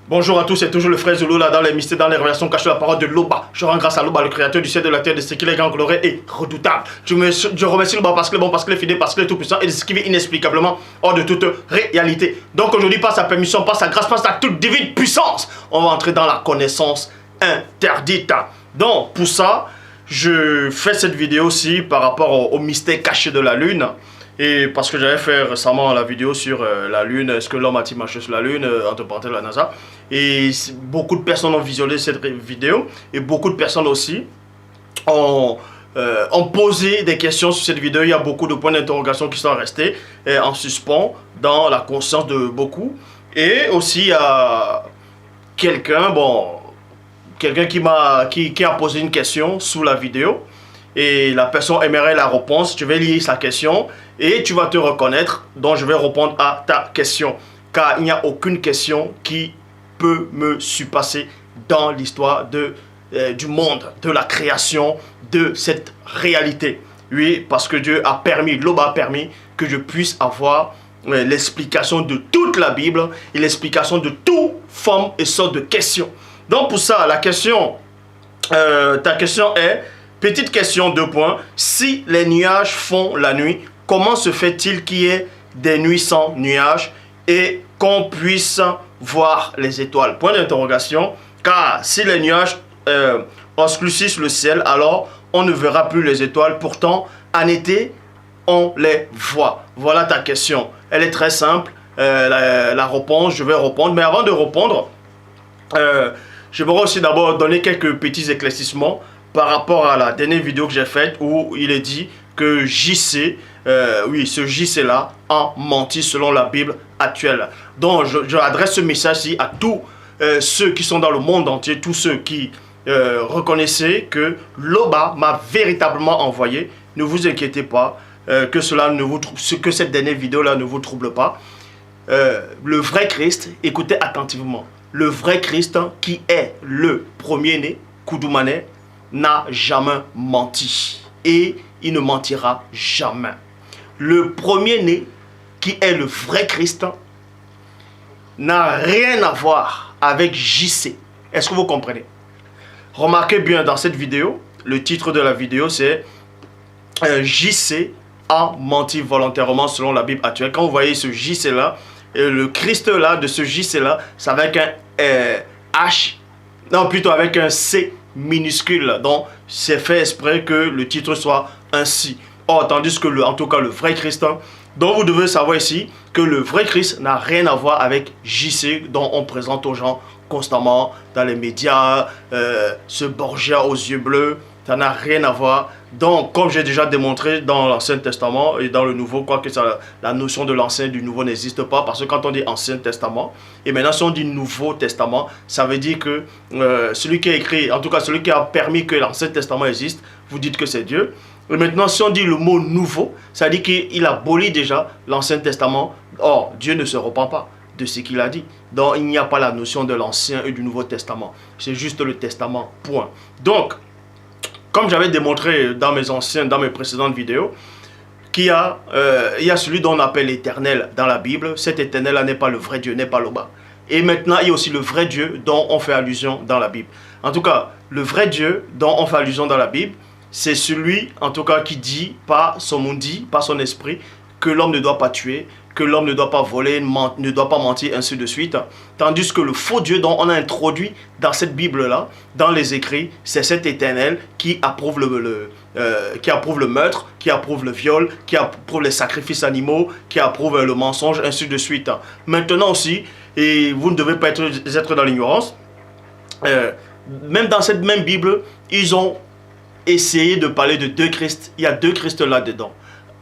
Bonjour à tous, c'est toujours le frère Zulu là dans les mystères, dans les révélations cachées de la parole de Loba. Je rends grâce à Loba, le créateur du ciel et de la terre, de ce qu'il est grand, glorieux et redoutable. Je remercie Loba parce qu'il est bon, parce qu'il est fidèle, parce qu'il est tout puissant et de ce qui vit inexplicablement hors de toute réalité. Donc aujourd'hui, par sa permission, par sa grâce, par sa toute divine puissance, on va entrer dans la connaissance interdite. Donc pour ça, je fais cette vidéo aussi par rapport au mystère caché de la lune. Et parce que j'avais fait récemment la vidéo sur la Lune, est-ce que l'homme a-t-il marché sur la Lune, entre parenthèses la NASA. Et beaucoup de personnes ont visionné cette vidéo et beaucoup de personnes aussi ont posé des questions sur cette vidéo. Il y a beaucoup de points d'interrogation qui sont restés en suspens dans la conscience de beaucoup. Et aussi il y a quelqu'un qui a posé une question sous la vidéo. Et la personne aimerait la réponse. Je vais lire sa question et tu vas te reconnaître. Donc je vais répondre à ta question. Car il n'y a aucune question qui peut me surpasser dans l'histoire du monde, de la création, de cette réalité. Oui, parce que Dieu a permis, Loba a permis que je puisse avoir l'explication de toute la Bible et l'explication de toute forme et sorte de questions. Donc pour ça, la question, ta question est... Petite question, 2 points. Si les nuages font la nuit, comment se fait-il qu'il y ait des nuits sans nuages et qu'on puisse voir les étoiles? Point d'interrogation. Car si les nuages obscurcissent le ciel, alors on ne verra plus les étoiles. Pourtant, en été, on les voit. Voilà ta question. Elle est très simple. La réponse, je vais répondre. Mais avant de répondre, j'aimerais aussi d'abord donner quelques petits éclaircissements par rapport à la dernière vidéo que j'ai faite où il est dit que JC, oui, ce JC-là a menti selon la Bible actuelle. Donc, je adresse ce message-ci à tous ceux qui sont dans le monde entier, tous ceux qui reconnaissaient que Loba m'a véritablement envoyé. Ne vous inquiétez pas, que cette dernière vidéo-là ne vous trouble pas. Le vrai Christ, écoutez attentivement, le vrai Christ qui est le premier-né, Koudoumane, n'a jamais menti et il ne mentira jamais. Le premier-né qui est le vrai Christ n'a rien à voir avec JC. Est-ce que vous comprenez? Remarquez bien dans cette vidéo, le titre de la vidéo c'est JC a menti volontairement selon la Bible actuelle. Quand vous voyez ce JC là, le Christ là de ce JC là, c'est avec un H, non plutôt avec un C minuscule, donc c'est fait exprès que le titre soit ainsi. Or, tandis que en tout cas le vrai Christ, donc vous devez savoir ici que le vrai Christ n'a rien à voir avec JC dont on présente aux gens constamment dans les médias, ce Borgia aux yeux bleus, ça n'a rien à voir. Donc, comme j'ai déjà démontré dans l'Ancien Testament et dans le Nouveau, quoique la notion de l'Ancien et du Nouveau n'existe pas, parce que quand on dit Ancien Testament, et maintenant si on dit Nouveau Testament, ça veut dire que celui qui a écrit, en tout cas celui qui a permis que l'Ancien Testament existe, vous dites que c'est Dieu. Et maintenant, si on dit le mot nouveau, ça veut dire qu'il abolit déjà l'Ancien Testament. Or, Dieu ne se repent pas de ce qu'il a dit. Donc, il n'y a pas la notion de l'Ancien et du Nouveau Testament. C'est juste le Testament, point. Donc, comme j'avais démontré dans mes précédentes vidéos, il y a celui dont on appelle l'Éternel dans la Bible. Cet Éternel-là n'est pas le vrai Dieu, n'est pas Loba. Et maintenant, il y a aussi le vrai Dieu dont on fait allusion dans la Bible. En tout cas, le vrai Dieu dont on fait allusion dans la Bible, c'est celui, en tout cas, qui dit par son monde, par son esprit, que l'homme ne doit pas tuer, que l'homme ne doit pas voler, ne doit pas mentir, ainsi de suite. Tandis que le faux Dieu dont on a introduit dans cette Bible-là, dans les écrits, c'est cet Éternel qui approuve le meurtre, qui approuve le viol, qui approuve les sacrifices animaux, qui approuve le mensonge, ainsi de suite. Maintenant aussi, et vous ne devez pas être dans l'ignorance, même dans cette même Bible, ils ont essayé de parler de 2 Christ. Il y a 2 Christ là-dedans.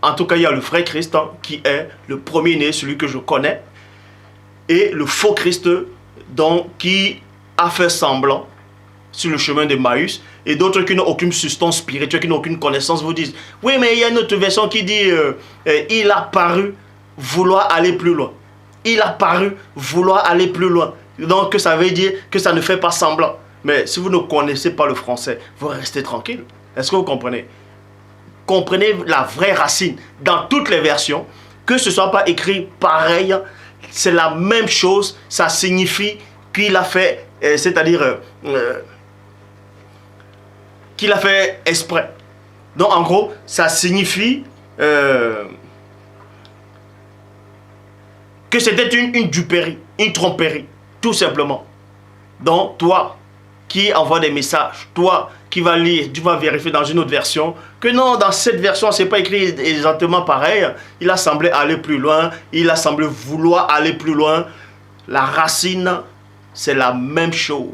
En tout cas, il y a le vrai Christ qui est le premier-né, celui que je connais, et le faux Christ donc, qui a fait semblant sur le chemin de Maüs, et d'autres qui n'ont aucune substance spirituelle, qui n'ont aucune connaissance, vous disent « Oui, mais il y a une autre version qui dit il a paru vouloir aller plus loin. Il a paru vouloir aller plus loin. » Donc, ça veut dire que ça ne fait pas semblant. Mais si vous ne connaissez pas le français, vous restez tranquille. Est-ce que vous comprenez? Comprenez la vraie racine dans toutes les versions, que ce ne soit pas écrit pareil, c'est la même chose, ça signifie qu'il a fait, c'est-à-dire qu'il a fait exprès. Donc en gros, ça signifie que c'était une duperie, une tromperie, tout simplement. Donc toi qui envoie des messages, toi qui vas lire, tu vas vérifier dans une autre version, que non, dans cette version, c'est pas écrit exactement pareil. Il a semblé aller plus loin, il a semblé vouloir aller plus loin. La racine, c'est la même chose.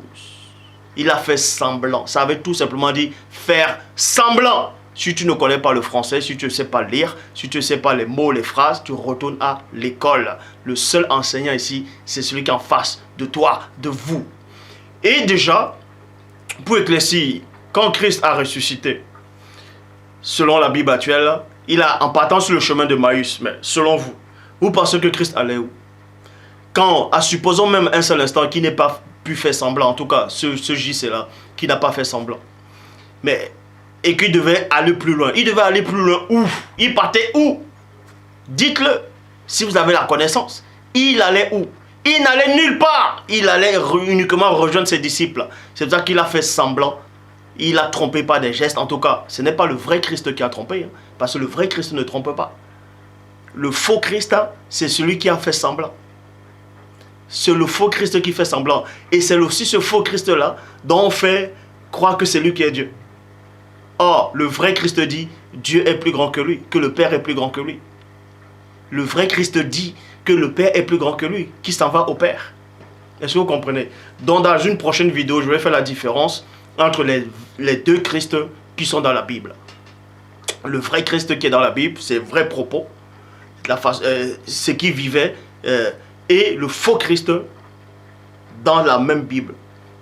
Il a fait semblant. Ça veut tout simplement dire faire semblant. Si tu ne connais pas le français, si tu ne sais pas lire, si tu ne sais pas les mots, les phrases, tu retournes à l'école. Le seul enseignant ici, c'est celui qui est en face de toi, de vous. Et déjà, pour éclaircir, quand Christ a ressuscité, selon la Bible actuelle, il a, en partant sur le chemin de Maïs, mais selon vous, vous pensez que Christ allait où? Quand, supposons même un seul instant, qu'il n'ait pas pu faire semblant, en tout cas, ce JC-là, qui n'a pas fait semblant, mais, et qu'il devait aller plus loin. Il devait aller plus loin où? Il partait où? Dites-le, si vous avez la connaissance. Il allait où? Il n'allait nulle part. Il allait uniquement rejoindre ses disciples. C'est pour ça qu'il a fait semblant. Il a trompé par des gestes. En tout cas, ce n'est pas le vrai Christ qui a trompé. Hein, parce que le vrai Christ ne trompe pas. Le faux Christ, hein, c'est celui qui a fait semblant. C'est le faux Christ qui fait semblant. Et c'est aussi ce faux Christ-là dont on fait croire que c'est lui qui est Dieu. Or, le vrai Christ dit, Dieu est plus grand que lui, que le Père est plus grand que lui. Le vrai Christ dit que le Père est plus grand que lui, qui s'en va au Père. Est-ce que vous comprenez? Donc dans une prochaine vidéo, je vais faire la différence entre les deux Christ qui sont dans la Bible. Le vrai Christ qui est dans la Bible, c'est vrai propos, ce qui vivait, et le faux Christ dans la même Bible.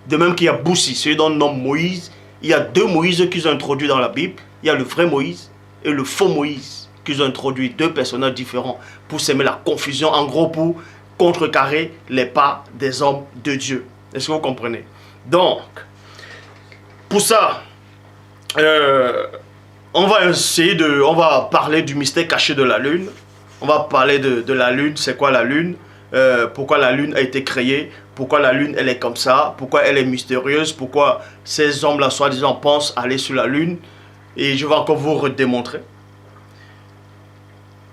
De même qu'il y a Boussi, celui dont on nomme Moïse. Il y a deux Moïse qu'ils ont introduits dans la Bible. Il y a le vrai Moïse et le faux Moïse qu'ils ont introduit, deux personnages différents pour s'aimer la confusion, en gros pour contrecarrer les pas des hommes de Dieu. Est-ce que vous comprenez? Donc, pour ça, on va parler du mystère caché de la Lune. On va parler de la Lune, c'est quoi la Lune? Pourquoi la Lune a été créée? Pourquoi la Lune, elle est comme ça? Pourquoi elle est mystérieuse? Pourquoi ces hommes-là, soi-disant, pensent aller sur la Lune? Et je vais encore vous redémontrer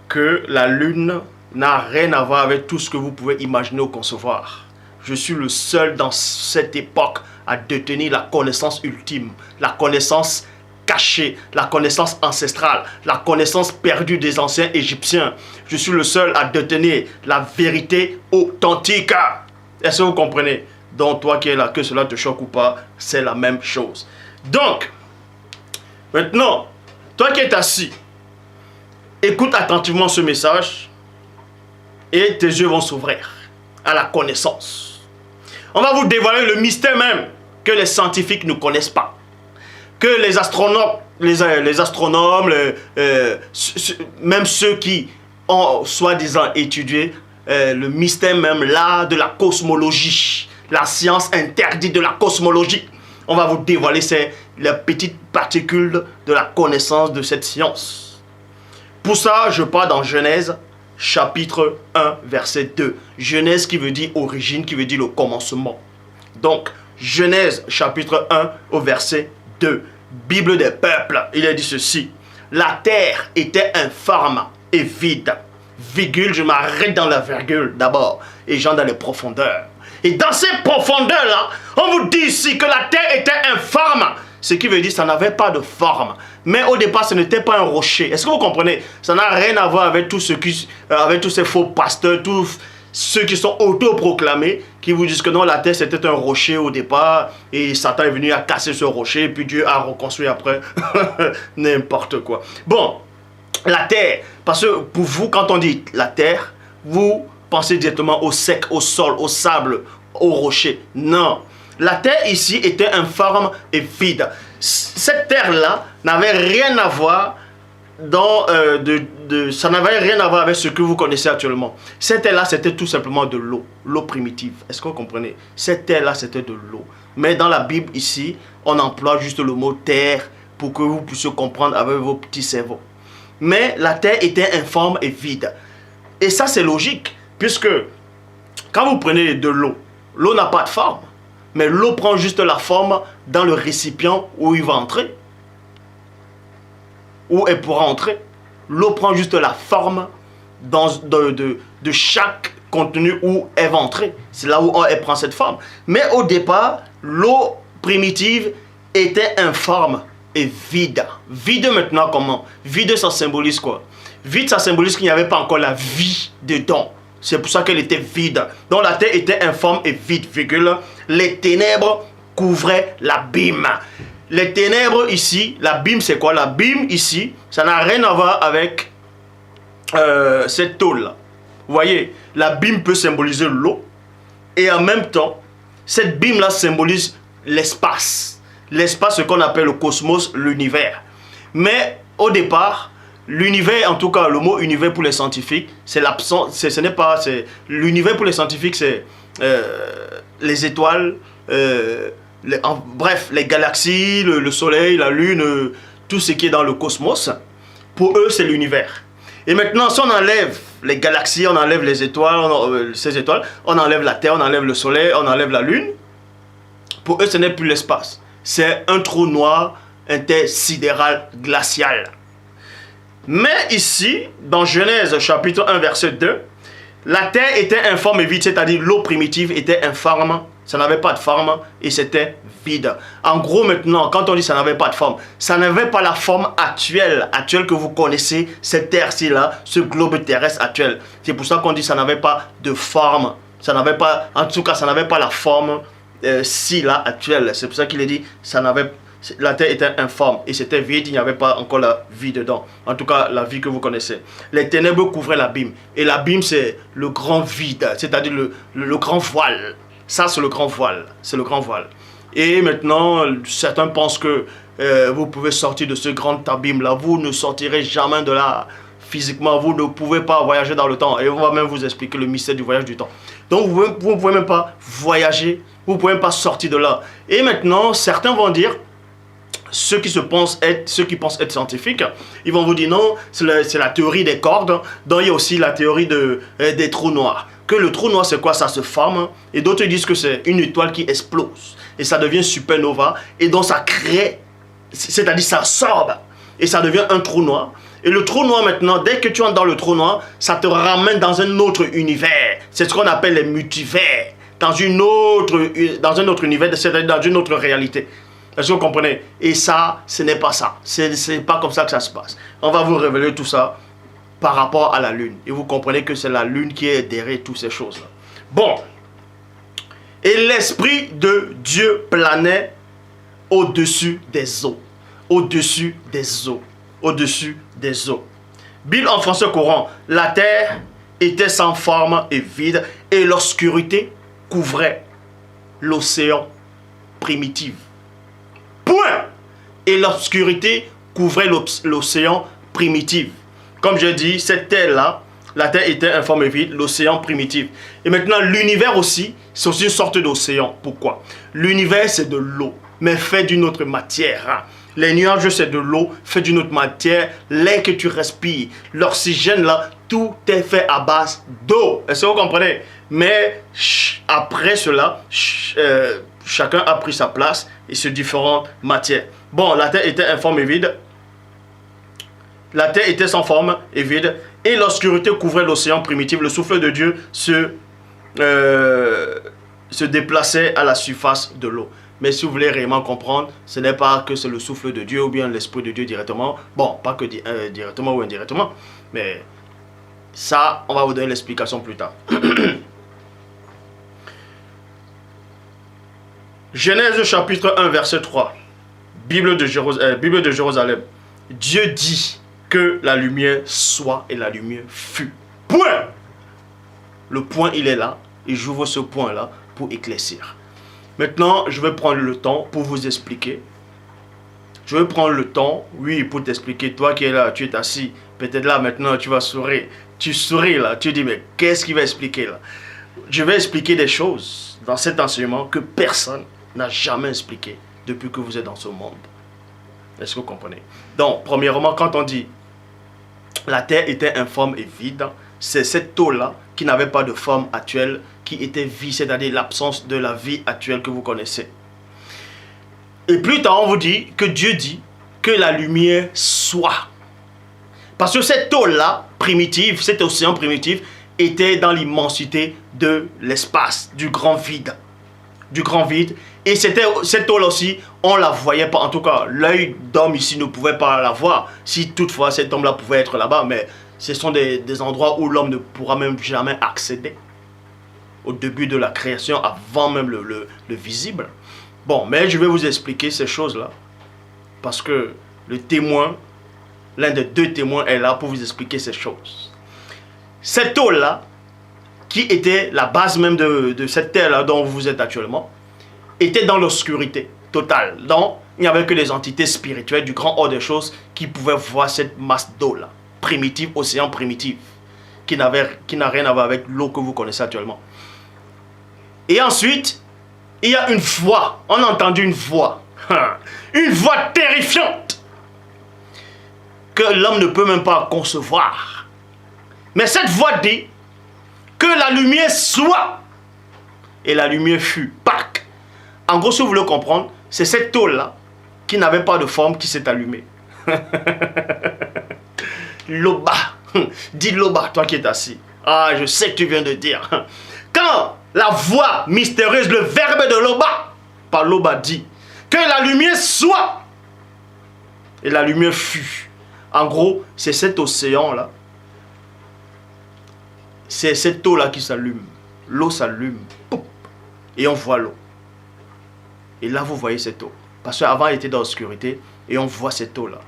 que la Lune n'a rien à voir avec tout ce que vous pouvez imaginer ou concevoir. Je suis le seul dans cette époque à détenir la connaissance ultime, la connaissance cachée, la connaissance ancestrale, la connaissance perdue des anciens Égyptiens. Je suis le seul à détenir la vérité authentique. Est-ce que vous comprenez? Donc toi qui es là, que cela te choque ou pas, c'est la même chose. Donc, maintenant, toi qui es assis, écoute attentivement ce message et tes yeux vont s'ouvrir à la connaissance. On va vous dévoiler le mystère même que les scientifiques ne connaissent pas. Que les astronomes, même ceux qui ont soi-disant étudié le mystère même là de la cosmologie, la science interdite de la cosmologie. On va vous dévoiler les petites particules de la connaissance de cette science. Pour ça, je pars dans Genèse chapitre 1 verset 2. Genèse qui veut dire origine, qui veut dire le commencement. Donc, Genèse chapitre 1 au verset 2. Bible des peuples, il est dit ceci. La terre était informe et vide. Virgule, je m'arrête dans la virgule d'abord. Et j'entre dans les profondeurs. Et dans ces profondeurs-là, on vous dit ici que la terre était informe. Ce qui veut dire que ça n'avait pas de forme. Mais au départ, ce n'était pas un rocher. Est-ce que vous comprenez? Ça n'a rien à voir avec, avec tous ces faux pasteurs, tous ceux qui sont autoproclamés, qui vous disent que non, la terre c'était un rocher au départ, et Satan est venu à casser ce rocher, et puis Dieu a reconstruit après. N'importe quoi. Bon, la terre, parce que pour vous, quand on dit la terre, vous pensez directement au sec, au sol, au sable, au rocher. Non. La terre ici était informe et vide. Cette terre-là n'avait rien à voir ça n'avait rien à voir avec ce que vous connaissez actuellement. Cette terre-là, c'était tout simplement de l'eau, l'eau primitive. Est-ce que vous comprenez? Cette terre-là, c'était de l'eau. Mais dans la Bible, ici, on emploie juste le mot terre pour que vous puissiez comprendre avec vos petits cerveaux. Mais la terre était informe et vide. Et ça, c'est logique, puisque quand vous prenez de l'eau, L'eau n'a pas de forme. Mais l'eau prend juste la forme dans le récipient où il va entrer. Où elle pourra entrer. L'eau prend juste la forme de chaque contenu où elle va entrer. C'est là où elle prend cette forme. Mais au départ, l'eau primitive était informe et vide. Vide maintenant comment? Vide, ça symbolise quoi? Vide, ça symbolise qu'il n'y avait pas encore la vie dedans. C'est pour ça qu'elle était vide. Donc la terre était informe et vide, virgule. Les ténèbres couvraient l'abîme. Les ténèbres ici, l'abîme c'est quoi? L'abîme ici, ça n'a rien à voir avec cette tôle-là. Vous voyez, l'abîme peut symboliser l'eau. Et en même temps, cette bîme-là symbolise l'espace. L'espace, ce qu'on appelle le cosmos, l'univers. Mais au départ, l'univers, en tout cas le mot univers pour les scientifiques, c'est l'absence, ce n'est pas, l'univers pour les scientifiques c'est les étoiles, bref, les galaxies, le soleil, la lune, tout ce qui est dans le cosmos, pour eux c'est l'univers. Et maintenant si on enlève les galaxies, on enlève les étoiles, ces étoiles, on enlève la terre, on enlève le soleil, on enlève la lune, pour eux ce n'est plus l'espace, c'est un trou noir intersidéral glacial. Mais ici, dans Genèse chapitre 1 verset 2, la terre était informe et vide, c'est-à-dire l'eau primitive était informe, ça n'avait pas de forme et c'était vide. En gros maintenant, quand on dit ça n'avait pas de forme, ça n'avait pas la forme actuelle que vous connaissez, cette terre-ci là, ce globe terrestre actuel. C'est pour ça qu'on dit ça n'avait pas de forme, ça n'avait pas, en tout cas ça n'avait pas la forme ci là actuelle. C'est pour ça qu'il est dit, ça n'avait pas. La terre était informe et c'était vide, il n'y avait pas encore la vie dedans. En tout cas, la vie que vous connaissez. Les ténèbres couvraient l'abîme. Et l'abîme, c'est le grand vide, c'est-à-dire le grand voile. Ça, c'est le grand voile. C'est le grand voile. Et maintenant, certains pensent que vous pouvez sortir de ce grand abîme-là. Vous ne sortirez jamais de là. Physiquement, vous ne pouvez pas voyager dans le temps. Et on va même vous expliquer le mystère du voyage du temps. Donc, vous ne pouvez même pas voyager. Vous ne pouvez même pas sortir de là. Et maintenant, certains vont dire... Ceux qui pensent être scientifiques, ils vont vous dire non, c'est la théorie des cordes. Donc il y a aussi la théorie des trous noirs. Que le trou noir c'est quoi? Ça se forme. Et d'autres disent que c'est une étoile qui explose. Et ça devient supernova. Et donc ça crée, c'est-à-dire ça absorbe. Et ça devient un trou noir. Et le trou noir maintenant, dès que tu entres dans le trou noir, ça te ramène dans un autre univers. C'est ce qu'on appelle les multivers. Dans un autre univers, c'est-à-dire dans une autre réalité. Est-ce que vous comprenez? Et ça, ce n'est pas ça. C'est pas comme ça que ça se passe. On va vous révéler tout ça par rapport à la lune. Et vous comprenez que c'est la lune qui est derrière toutes ces choses-là. Bon. Et l'Esprit de Dieu planait au-dessus des eaux. Au-dessus des eaux. Au-dessus des eaux. Bible en français courant. La terre était sans forme et vide. Et l'obscurité couvrait l'océan primitif. Point. Et l'obscurité couvrait l'océan primitif. Comme je dis, cette terre-là, la terre était informe et vide, l'océan primitif. Et maintenant, l'univers aussi, c'est aussi une sorte d'océan. Pourquoi? L'univers, c'est de l'eau, mais fait d'une autre matière. Les nuages, c'est de l'eau, fait d'une autre matière. L'air que tu respires, l'oxygène, là, tout est fait à base d'eau. Est-ce que vous comprenez? Mais après cela, chacun a pris sa place et sur différentes matières. Bon, la terre était informe et vide. La terre était sans forme et vide. Et l'obscurité couvrait l'océan primitif. Le souffle de Dieu se déplaçait à la surface de l'eau. Mais si vous voulez réellement comprendre, ce n'est pas que c'est le souffle de Dieu ou bien l'Esprit de Dieu directement. Bon, pas que directement ou indirectement. Mais ça, on va vous donner l'explication plus tard. Genèse chapitre 1 verset 3, Bible de Jérusalem. Dieu dit que la lumière soit et la lumière fut. Point. Le point il est là et j'ouvre ce point là pour éclaircir. Maintenant je vais prendre le temps pour vous expliquer. Je vais prendre le temps, oui, pour t'expliquer. Toi qui es là, tu es assis, peut-être là maintenant tu vas sourire. Tu souris là, tu dis mais qu'est-ce qu'il va expliquer là? Je vais expliquer des choses dans cet enseignement que personne n'a jamais expliqué depuis que vous êtes dans ce monde. Est-ce que vous comprenez? Donc, premièrement, quand on dit la terre était informe et vide, c'est cette eau-là qui n'avait pas de forme actuelle qui était vie, c'est-à-dire l'absence de la vie actuelle que vous connaissez. Et plus tard, on vous dit que Dieu dit que la lumière soit. Parce que cette eau-là, primitive, cet océan primitif, était dans l'immensité de l'espace, du grand vide. Du grand vide. Et cette eau-là aussi, on ne la voyait pas. En tout cas, l'œil d'homme ici ne pouvait pas la voir. Si toutefois cet homme-là pouvait être là-bas. Mais ce sont des endroits où l'homme ne pourra même jamais accéder. Au début de la création, avant même le visible. Bon, mais je vais vous expliquer ces choses-là. Parce que le témoin, l'un des deux témoins est là pour vous expliquer ces choses. Cette eau-là, qui était la base même de cette terre-là dont vous êtes actuellement, était dans l'obscurité totale. Donc, il n'y avait que les entités spirituelles du grand hors des choses qui pouvaient voir cette masse d'eau-là, primitive, océan primitif, qui n'a rien à voir avec l'eau que vous connaissez actuellement. Et ensuite, il y a une voix. On a entendu une voix. Une voix terrifiante que l'homme ne peut même pas concevoir. Mais cette voix dit que la lumière soit. Et la lumière fut. Pac. En gros, si vous voulez comprendre, c'est cette eau-là qui n'avait pas de forme qui s'est allumée. Loba. Dis Loba, toi qui es assis. Ah, je sais que tu viens de dire. Quand la voix mystérieuse, le verbe de Loba, par Loba dit que la lumière soit. Et la lumière fut. En gros, c'est cet océan-là. C'est cette eau-là qui s'allume. L'eau s'allume. Et on voit l'eau. Et là, vous voyez cette eau. Parce qu'avant, elle était dans l'obscurité. Et on voit cette eau-là.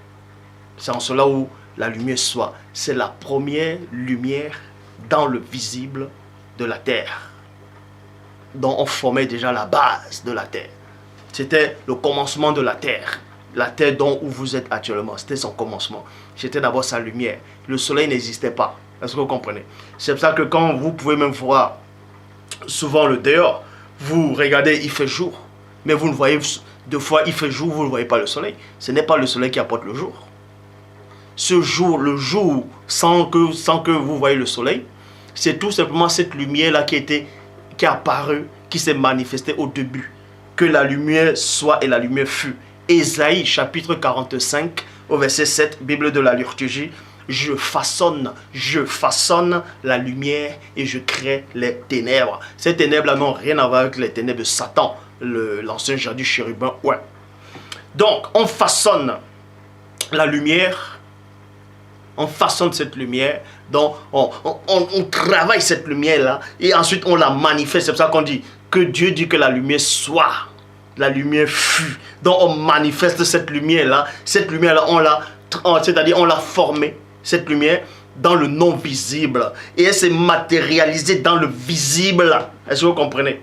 C'est en cela où la lumière soit. C'est la première lumière dans le visible de la terre. Dont on formait déjà la base de la terre. C'était le commencement de la terre. La terre dont où vous êtes actuellement. C'était son commencement. C'était d'abord sa lumière. Le soleil n'existait pas. Est-ce que vous comprenez? C'est pour ça que quand vous pouvez même voir souvent le dehors, vous regardez, il fait jour. Mais vous ne voyez, deux fois il fait jour, vous ne voyez pas le soleil. Ce n'est pas le soleil qui apporte le jour. Ce jour, le jour, sans que vous voyez le soleil, c'est tout simplement cette lumière-là qui est apparue, qui s'est manifestée au début. Que la lumière soit et la lumière fut. Ésaïe chapitre 45 au verset 7, Bible de la liturgie. Je façonne la lumière et je crée les ténèbres. Ces ténèbres-là n'ont rien à voir avec les ténèbres de Satan, l'ancien jardin chérubin. Ouais. Donc, on façonne la lumière. On façonne cette lumière. Donc, on travaille cette lumière-là. Et ensuite, on la manifeste. C'est pour ça qu'on dit que Dieu dit que la lumière soit. La lumière fut. Donc, on manifeste cette lumière-là. Cette lumière-là, c'est-à-dire on l'a formée. Cette lumière dans le non visible. Et elle s'est matérialisée dans le visible. Est-ce que vous comprenez?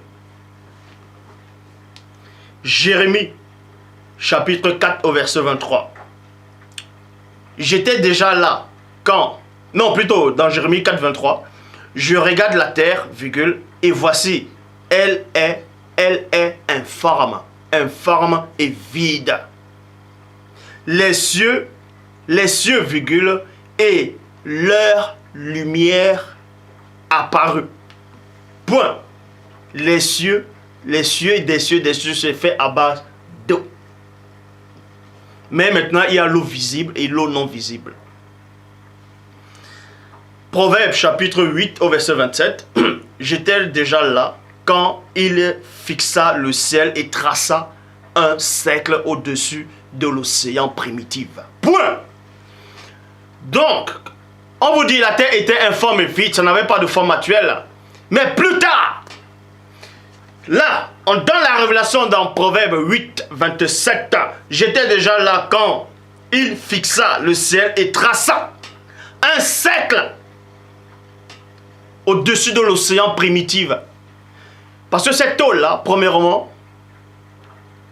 Jérémie, chapitre 4 au verset 23. J'étais déjà là quand... Non, plutôt dans Jérémie 4, 23. Je regarde la terre, virgule, et voici, elle est informe et vide. Les cieux, virgule, et leur lumière apparut. Point. Les cieux et des cieux se fait à base d'eau. Mais maintenant, il y a l'eau visible et l'eau non visible. Proverbe chapitre 8 au verset 27. J'étais déjà là quand il fixa le ciel et traça un cercle au-dessus de l'océan primitif. Point. Donc, on vous dit la terre était informe et vide, ça n'avait pas de forme actuelle. Mais plus tard, là, dans la révélation dans Proverbe 8, 27, j'étais déjà là quand il fixa le ciel et traça un cercle au-dessus de l'océan primitif. Parce que cette eau-là, premièrement,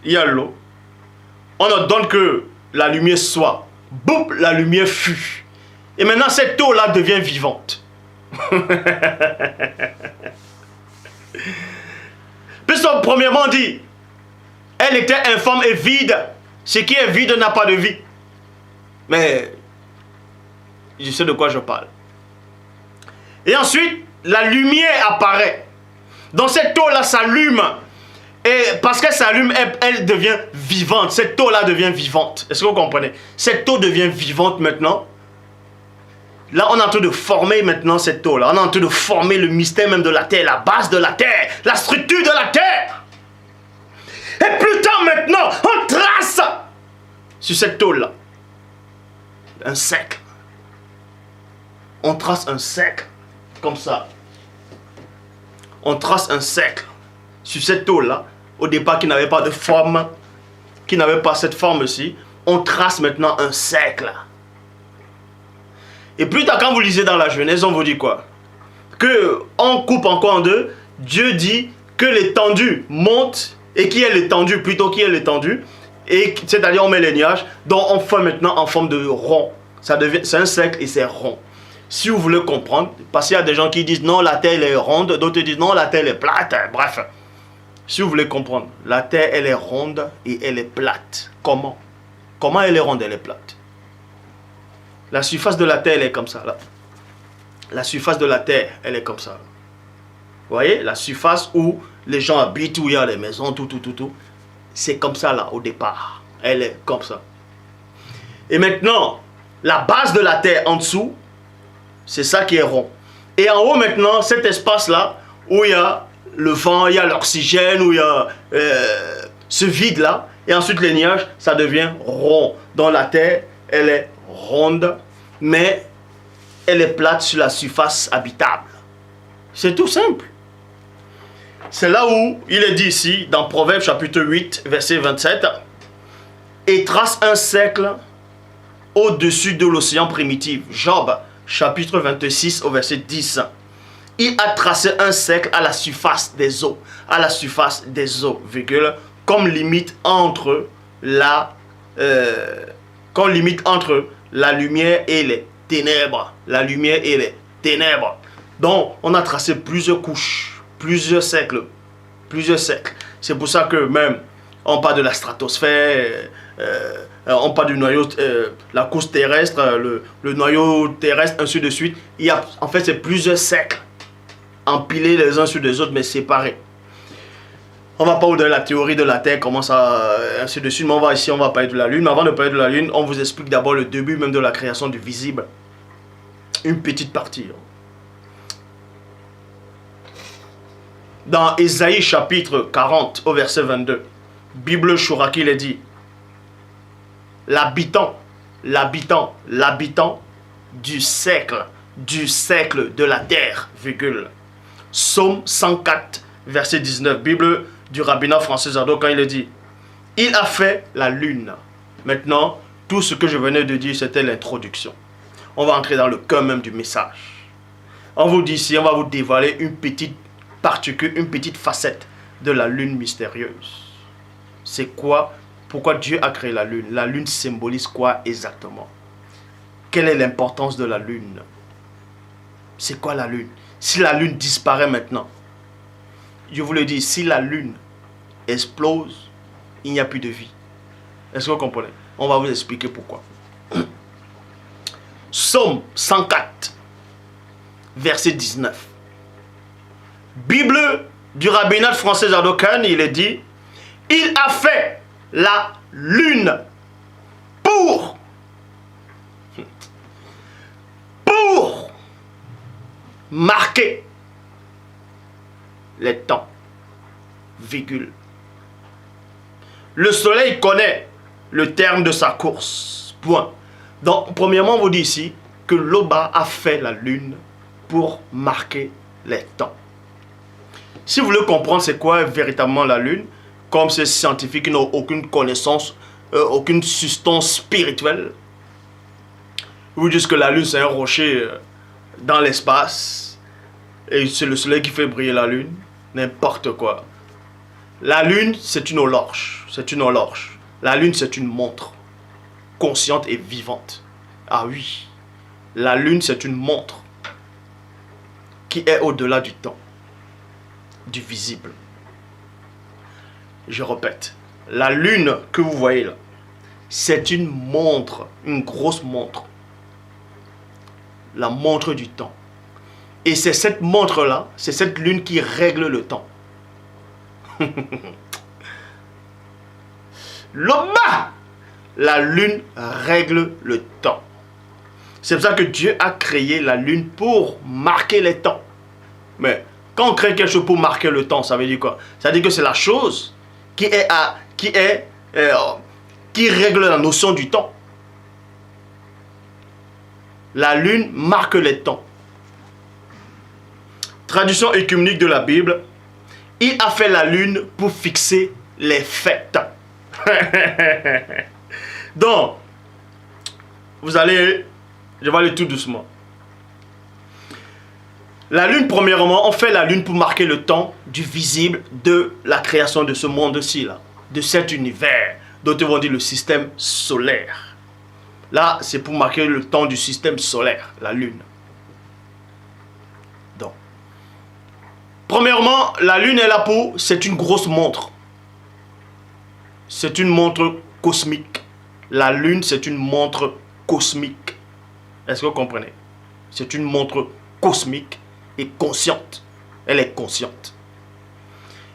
il y a l'eau. On ordonne que la lumière soit. Boum, la lumière fut. Et maintenant, cette eau-là devient vivante. Puisque premièrement, on dit, elle était informe et vide. Ce qui est vide n'a pas de vie. Mais, je sais de quoi je parle. Et ensuite, la lumière apparaît. Donc cette eau-là s'allume. Et parce qu'elle s'allume, elle devient vivante. Cette eau-là devient vivante. Est-ce que vous comprenez? Cette eau devient vivante maintenant. Là, on est en train de former maintenant cette eau-là. On est en train de former le mystère même de la terre, la base de la terre, la structure de la terre. Et plus tard maintenant, on trace sur cette eau-là un cercle. On trace un cercle comme ça. On trace un cercle sur cette eau-là. Au départ, qui n'avait pas de forme, qui n'avait pas cette forme-ci. On trace maintenant un cercle. Et plus tard, quand vous lisez dans la Genèse, on vous dit quoi? Que on coupe encore en deux. Dieu dit que l'étendue monte. Et qui est l'étendue? Plutôt qui est l'étendue? C'est-à-dire on met les nuages. Donc on fait maintenant en forme de rond. C'est un cercle et c'est rond. Si vous voulez comprendre, parce qu'il y a des gens qui disent non, la terre est ronde. D'autres disent non, la terre est plate. Bref. Si vous voulez comprendre, la terre elle est ronde et elle est plate. Comment? Comment elle est ronde et elle est plate? La surface de la terre, elle est comme ça, là. La surface de la terre, elle est comme ça. Vous voyez? La surface où les gens habitent, où il y a les maisons, tout. C'est comme ça, là, au départ. Elle est comme ça. Et maintenant, la base de la terre en dessous, c'est ça qui est rond. Et en haut, maintenant, cet espace-là, où il y a le vent, il y a l'oxygène, où il y a ce vide-là, et ensuite les nuages, ça devient rond. Dans la terre, elle est ronde, mais elle est plate sur la surface habitable. C'est tout simple. C'est là où il est dit ici, dans Proverbes chapitre 8, verset 27, « Et trace un cercle au-dessus de l'océan primitif. » Job chapitre 26 au verset 10. Il a tracé un cercle à la surface des eaux. À la surface des eaux, virgule, comme limite entre la lumière et les ténèbres. La lumière et les ténèbres. Donc, on a tracé plusieurs couches, plusieurs cercles. C'est pour ça que même, on parle de la stratosphère, on parle du noyau, la couche terrestre, le noyau terrestre, ainsi de suite. Il y a, en fait, c'est plusieurs cercles, empilés les uns sur les autres, mais séparés. On va pas vous donner la théorie de la Terre, comment ça, ainsi de suite, mais on va parler de la Lune. Mais avant de parler de la Lune, on vous explique d'abord le début même de la création du visible. Une petite partie. Dans Ésaïe chapitre 40 au verset 22, Bible Chouraki, il est dit, l'habitant du cercle de la terre, virgule. Psaume 104, verset 19, Bible du rabbinat français Zado, quand il est dit, il a fait la lune. Maintenant, tout ce que je venais de dire, c'était l'introduction. On va entrer dans le cœur même du message. On vous dit ici, on va vous dévoiler une petite particule, une petite facette de la lune mystérieuse. C'est quoi? Pourquoi Dieu a créé la lune? La lune symbolise quoi exactement? Quelle est l'importance de la lune? C'est quoi la lune? Si la lune disparaît maintenant, je vous le dis, si la lune explose, il n'y a plus de vie. Est-ce que vous comprenez? On va vous expliquer pourquoi. Psaume 104, verset 19. Bible du rabbinat français Zadokan, il est dit, il a fait la lune pour marquer les temps, virgule. Le soleil connaît le terme de sa course, point. Donc, premièrement, on vous dit ici que Loba a fait la lune pour marquer les temps. Si vous voulez comprendre c'est quoi véritablement la lune, comme ces scientifiques qui n'ont aucune connaissance, aucune substance spirituelle, ils vous disent que la lune c'est un rocher dans l'espace et c'est le soleil qui fait briller la lune, n'importe quoi. La lune c'est une horloge, La lune c'est une montre, consciente et vivante. Ah oui, la lune c'est une montre qui est au-delà du temps, du visible. Je répète, la lune que vous voyez là, c'est une montre, une grosse montre. La montre du temps. Et c'est cette montre-là, c'est cette lune qui règle le temps. Là-bas, la lune règle le temps. C'est pour ça que Dieu a créé la lune pour marquer les temps. Mais quand on crée quelque chose pour marquer le temps, ça veut dire quoi? Ça veut dire que c'est la chose qui règle la notion du temps. La lune marque les temps. Traduction œcuménique de la Bible. Il a fait la lune pour fixer les fêtes. Donc, vous allez, je vais aller tout doucement. La lune, premièrement, on fait la lune pour marquer le temps du visible de la création de ce monde-ci, là, de cet univers, d'autres vont dire le système solaire. Là, c'est pour marquer le temps du système solaire, la lune. Donc, premièrement, la lune est là pour, c'est une grosse montre. C'est une montre cosmique. La lune, c'est une montre cosmique. Est-ce que vous comprenez? C'est une montre cosmique et consciente. Elle est consciente.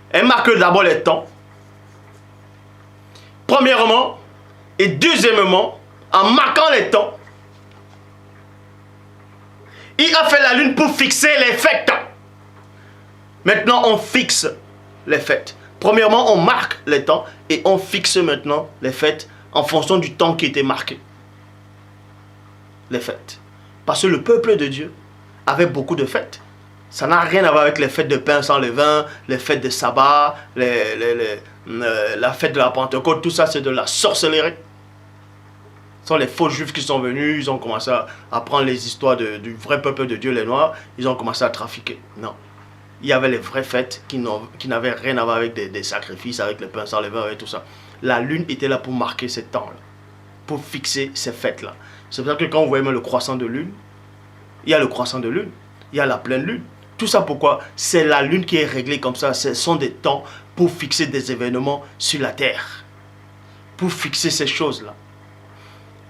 Elle marque d'abord les temps. Premièrement, et deuxièmement, en marquant les temps, il a fait la lune pour fixer les fêtes. Maintenant, on fixe les fêtes. Premièrement, on marque les temps et on fixe maintenant les fêtes en fonction du temps qui était marqué. Les fêtes. Parce que le peuple de Dieu avait beaucoup de fêtes. Ça n'a rien à voir avec les fêtes de pain sans levain, les fêtes de sabbat, la fête de la Pentecôte, tout ça c'est de la sorcellerie. Ce sont les faux juifs qui sont venus, ils ont commencé à prendre les histoires du vrai peuple de Dieu, les Noirs, ils ont commencé à trafiquer. Non. Il y avait les vraies fêtes qui n'avaient rien à voir avec des sacrifices, avec le pain sans levain et tout ça. La lune était là pour marquer ces temps-là, pour fixer ces fêtes-là. C'est pour ça que quand vous voyez même le croissant de lune, il y a le croissant de lune, il y a la pleine lune. Tout ça pourquoi? C'est la lune qui est réglée comme ça. Ce sont des temps pour fixer des événements sur la terre. Pour fixer ces choses-là.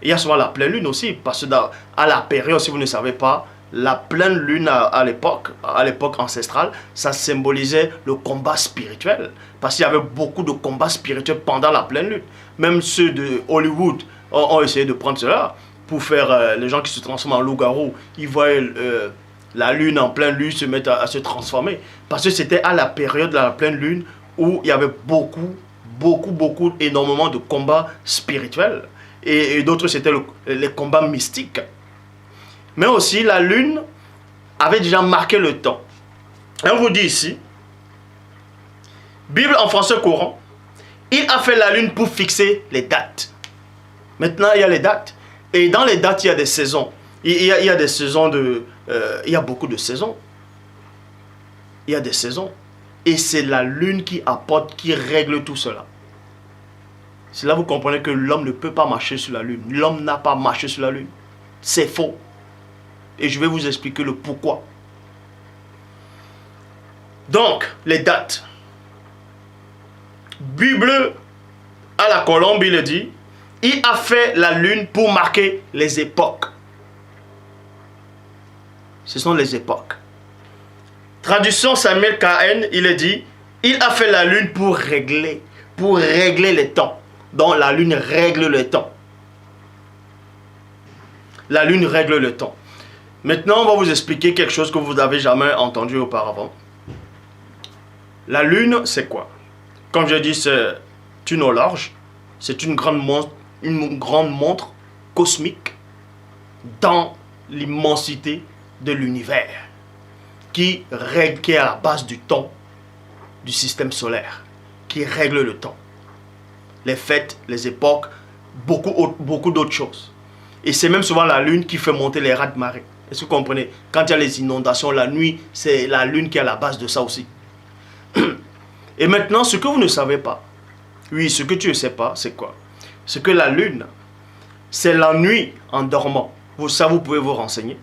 Il y a souvent la pleine lune aussi, parce que à la période, si vous ne savez pas, la pleine lune à l'époque ancestrale, ça symbolisait le combat spirituel. Parce qu'il y avait beaucoup de combats spirituels pendant la pleine lune. Même ceux de Hollywood ont essayé de prendre cela pour faire les gens qui se transforment en loup-garou. Ils voient la lune en pleine lune se mettre à se transformer. Parce que c'était à la période de la pleine lune où il y avait énormément de combats spirituels. Et d'autres, c'était les combats mystiques. Mais aussi, la lune avait déjà marqué le temps. Et on vous dit ici, Bible en français courant, il a fait la lune pour fixer les dates. Maintenant, il y a les dates. Et dans les dates, il y a des saisons. Il y a des saisons il y a beaucoup de saisons. Il y a des saisons. Et c'est la lune qui apporte, qui règle tout cela. C'est là que vous comprenez que l'homme ne peut pas marcher sur la lune. L'homme n'a pas marché sur la lune. C'est faux. Et je vais vous expliquer le pourquoi. Donc, les dates. Bible à la colombe, il dit, il a fait la lune pour marquer les époques. Ce sont les époques. Traduction Samuel KN, il dit, il a fait la lune pour régler les temps. Donc la lune règle le temps. La lune règle le temps. Maintenant, on va vous expliquer quelque chose que vous n'avez jamais entendu auparavant. La lune, c'est quoi? Comme je dis, c'est une horloge. C'est une grande montre cosmique dans l'immensité de l'univers qui est à la base du temps du système solaire, qui règle le temps. Les fêtes, les époques, beaucoup d'autres choses. Et c'est même souvent la lune qui fait monter les raz de marée. Est-ce que vous comprenez? Quand il y a les inondations la nuit, c'est la lune qui est à la base de ça aussi. Et maintenant, ce que vous ne savez pas, oui, ce que tu ne sais pas, c'est quoi? C'est que la lune, c'est la nuit en dormant. Ça, vous pouvez vous renseigner.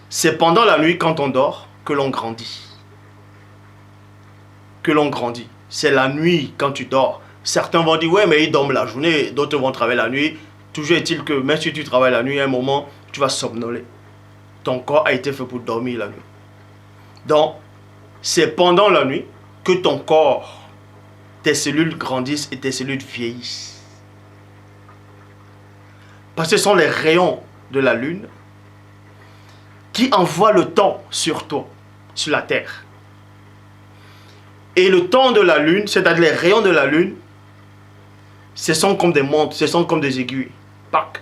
C'est pendant la nuit, quand on dort, que l'on grandit. Que l'on grandit. C'est la nuit, quand tu dors. Certains vont dire, ouais, mais ils dorment la journée. D'autres vont travailler la nuit. Toujours est-il que, même si tu travailles la nuit, à un moment, tu vas somnoler. Ton corps a été fait pour dormir la nuit. Donc, c'est pendant la nuit que ton corps, tes cellules grandissent et tes cellules vieillissent. Parce que ce sont les rayons de la lune qui envoient le temps sur toi, sur la terre. Et le temps de la lune, c'est-à-dire les rayons de la lune, ce sont comme des montres, ce sont comme des aiguilles. Pac,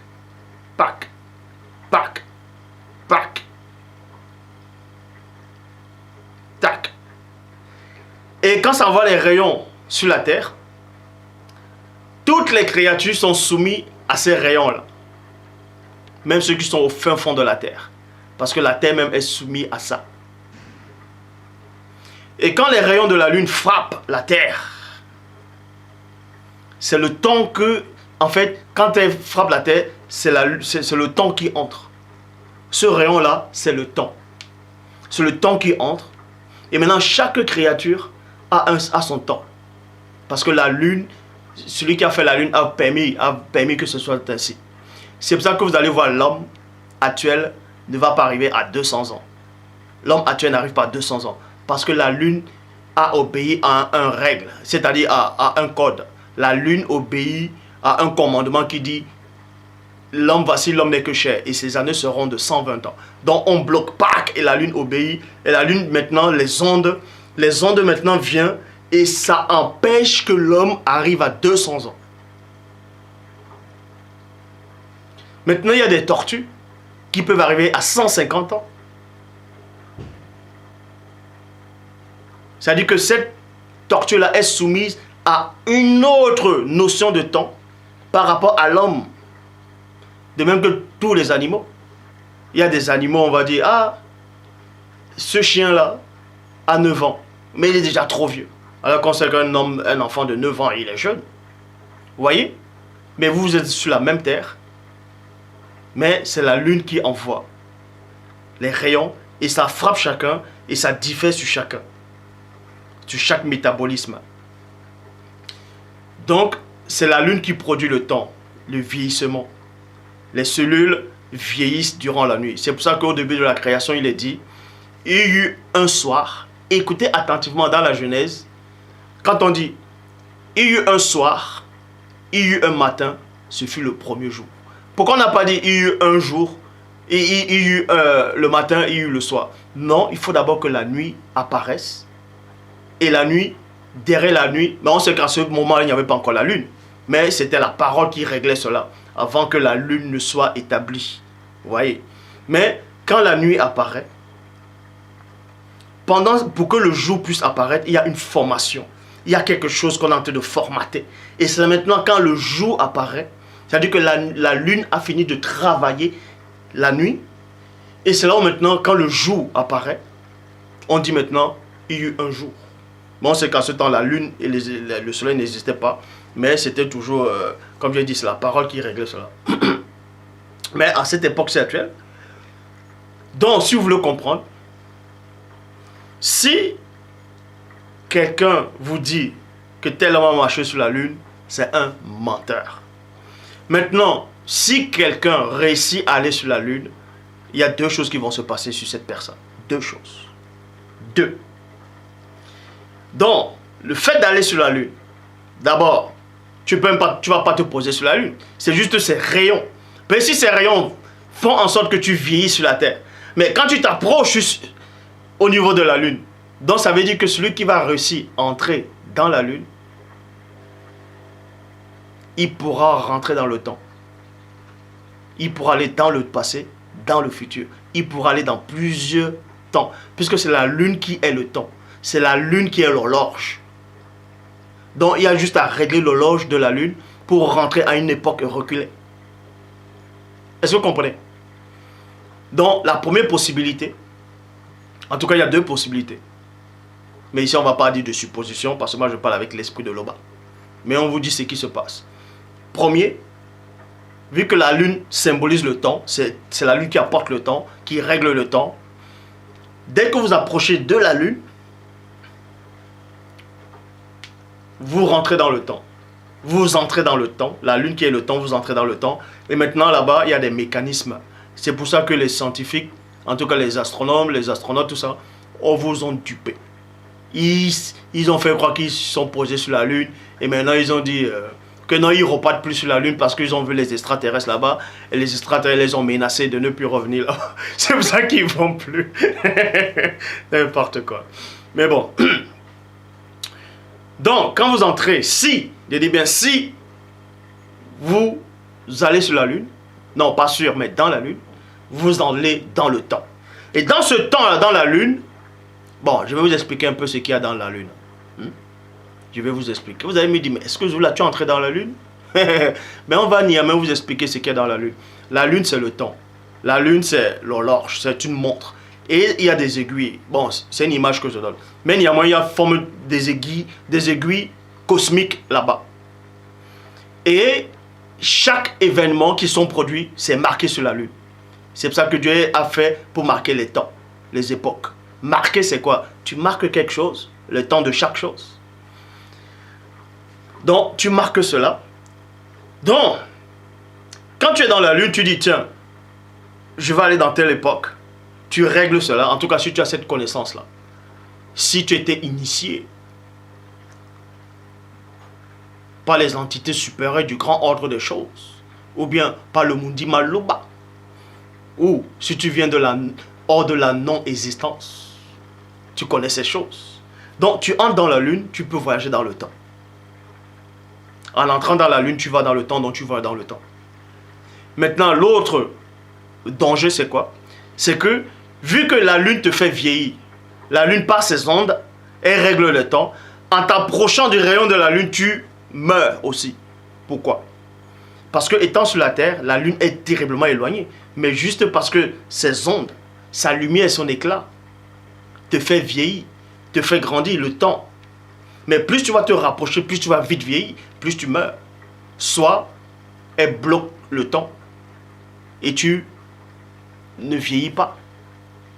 pac, pac, pac, tac. Et quand ça envoie les rayons sur la terre, toutes les créatures sont soumises à ces rayons-là. Même ceux qui sont au fin fond de la terre. Parce que la terre même est soumise à ça. Et quand les rayons de la lune frappent la terre, c'est le temps que, en fait, quand elle frappe la terre, c'est le temps qui entre. Ce rayon-là, c'est le temps. C'est le temps qui entre. Et maintenant, chaque créature a son temps. Parce que la lune, celui qui a fait la lune a permis que ce soit ainsi. C'est pour ça que vous allez voir l'homme actuel ne va pas arriver à 200 ans. L'homme actuel n'arrive pas à 200 ans. Parce que la lune a obéi à un règle, c'est-à-dire à un code. La lune obéit à un commandement qui dit l'homme, voici l'homme n'est que chair et ses années seront de 120 ans. Donc on bloque, pac, et la lune obéit. Et la lune maintenant, les ondes maintenant viennent et ça empêche que l'homme arrive à 200 ans. Maintenant, il y a des tortues qui peuvent arriver à 150 ans. C'est-à-dire que cette tortue-là est soumise à une autre notion de temps par rapport à l'homme. De même que tous les animaux. Il y a des animaux, on va dire, ah, ce chien-là a 9 ans, mais il est déjà trop vieux. Alors qu'on sait qu'un homme, un enfant de 9 ans, il est jeune. Vous voyez? Mais vous êtes sur la même terre. Mais c'est la lune qui envoie les rayons et ça frappe chacun et ça diffère sur chacun. Sur chaque métabolisme. Donc, c'est la lune qui produit le temps, le vieillissement. Les cellules vieillissent durant la nuit. C'est pour ça qu'au début de la création, il est dit, il y eut un soir, écoutez attentivement dans la Genèse, quand on dit, il y eut un soir, il y eut un matin, ce fut le premier jour. Pourquoi on n'a pas dit, il y eut un jour, et il y eut le matin, il y eut le soir? Non, il faut d'abord que la nuit apparaisse. Et la nuit, derrière la nuit, mais on sait qu'à ce moment, il n'y avait pas encore la lune. Mais c'était la parole qui réglait cela, avant que la lune ne soit établie. Vous voyez? Mais quand la nuit apparaît, pour que le jour puisse apparaître, il y a une formation. Il y a quelque chose qu'on est en train de formater. Et c'est maintenant quand le jour apparaît, c'est-à-dire que la lune a fini de travailler la nuit. Et c'est là où maintenant, quand le jour apparaît, on dit maintenant, il y eut un jour. Bon, c'est qu'à ce temps, la lune et le soleil n'existaient pas. Mais c'était toujours, comme je l'ai dit, c'est la parole qui réglait cela. Mais à cette époque, c'est actuel. Donc, si vous voulez comprendre, si quelqu'un vous dit que tel homme a marché sur la lune, c'est un menteur. Maintenant, si quelqu'un réussit à aller sur la lune, il y a deux choses qui vont se passer sur cette personne. Deux choses. Deux. Donc, le fait d'aller sur la lune, d'abord, tu ne vas pas te poser sur la lune. C'est juste ces rayons. Mais si ces rayons font en sorte que tu vieillis sur la terre, mais quand tu t'approches au niveau de la lune, donc ça veut dire que celui qui va réussir à entrer dans la lune, il pourra rentrer dans le temps. Il pourra aller dans le passé, dans le futur. Il pourra aller dans plusieurs temps. Puisque c'est la lune qui est le temps. C'est la lune qui est l'horloge. Donc il y a juste à régler l'horloge de la lune pour rentrer à une époque reculée. Est-ce que vous comprenez? Donc la première possibilité, en tout cas il y a deux possibilités. Mais ici on ne va pas dire de supposition parce que moi je parle avec l'esprit de Loba. Mais on vous dit ce qui se passe. Premier, vu que la lune symbolise le temps, c'est la lune qui apporte le temps, qui règle le temps. Dès que vous approchez de la lune, vous rentrez dans le temps. Vous entrez dans le temps. La lune qui est le temps, vous entrez dans le temps. Et maintenant là-bas, il y a des mécanismes. C'est pour ça que les scientifiques, en tout cas les astronomes, les astronautes, tout ça, on vous ont dupé. Ils ont fait croire qu'ils se sont posés sur la Lune. Et maintenant, ils ont dit que non, ils ne repartent plus sur la Lune parce qu'ils ont vu les extraterrestres là-bas. Et les extraterrestres les ont menacés de ne plus revenir là. C'est pour ça qu'ils ne vont plus. N'importe quoi. Mais bon. Donc, quand vous entrez, si, je dis bien si, vous allez sur la Lune, non pas sûr, mais dans la Lune, vous allez dans le temps. Et dans ce temps-là, dans la Lune, bon, je vais vous expliquer un peu ce qu'il y a dans la Lune. Je vais vous expliquer. Vous allez me dire, mais est-ce que là, tu es entré dans la Lune? Mais on va néanmoins vous expliquer ce qu'il y a dans la Lune. La Lune, c'est le temps. La Lune, c'est l'horloge, c'est une montre. Et il y a des aiguilles. Bon, c'est une image que je donne. Mais néanmoins, il y a forme des aiguilles cosmiques là-bas. Et chaque événement qui sont produits, c'est marqué sur la Lune. C'est pour ça que Dieu a fait pour marquer les temps, les époques. Marquer, c'est quoi? Tu marques quelque chose, le temps de chaque chose. Donc, tu marques cela. Donc, quand tu es dans la Lune, tu dis, tiens, je vais aller dans telle époque. Tu règles cela, en tout cas si tu as cette connaissance-là. Si tu étais initié par les entités supérieures du grand ordre des choses, ou bien par le Mundi Maloba, ou si tu viens hors de la non-existence, tu connais ces choses. Donc tu entres dans la Lune, tu peux voyager dans le temps. En entrant dans la Lune, tu vas dans le temps, donc tu vas dans le temps. Maintenant, l'autre danger, c'est quoi? C'est que, vu que la Lune te fait vieillir, la Lune par ses ondes, elle règle le temps. En t'approchant du rayon de la Lune, tu meurs aussi. Pourquoi? Parce que étant sur la Terre, la Lune est terriblement éloignée. Mais juste parce que ses ondes, sa lumière et son éclat te fait vieillir, te fait grandir le temps. Mais plus tu vas te rapprocher, plus tu vas vite vieillir, plus tu meurs. Soit elle bloque le temps et tu ne vieillis pas.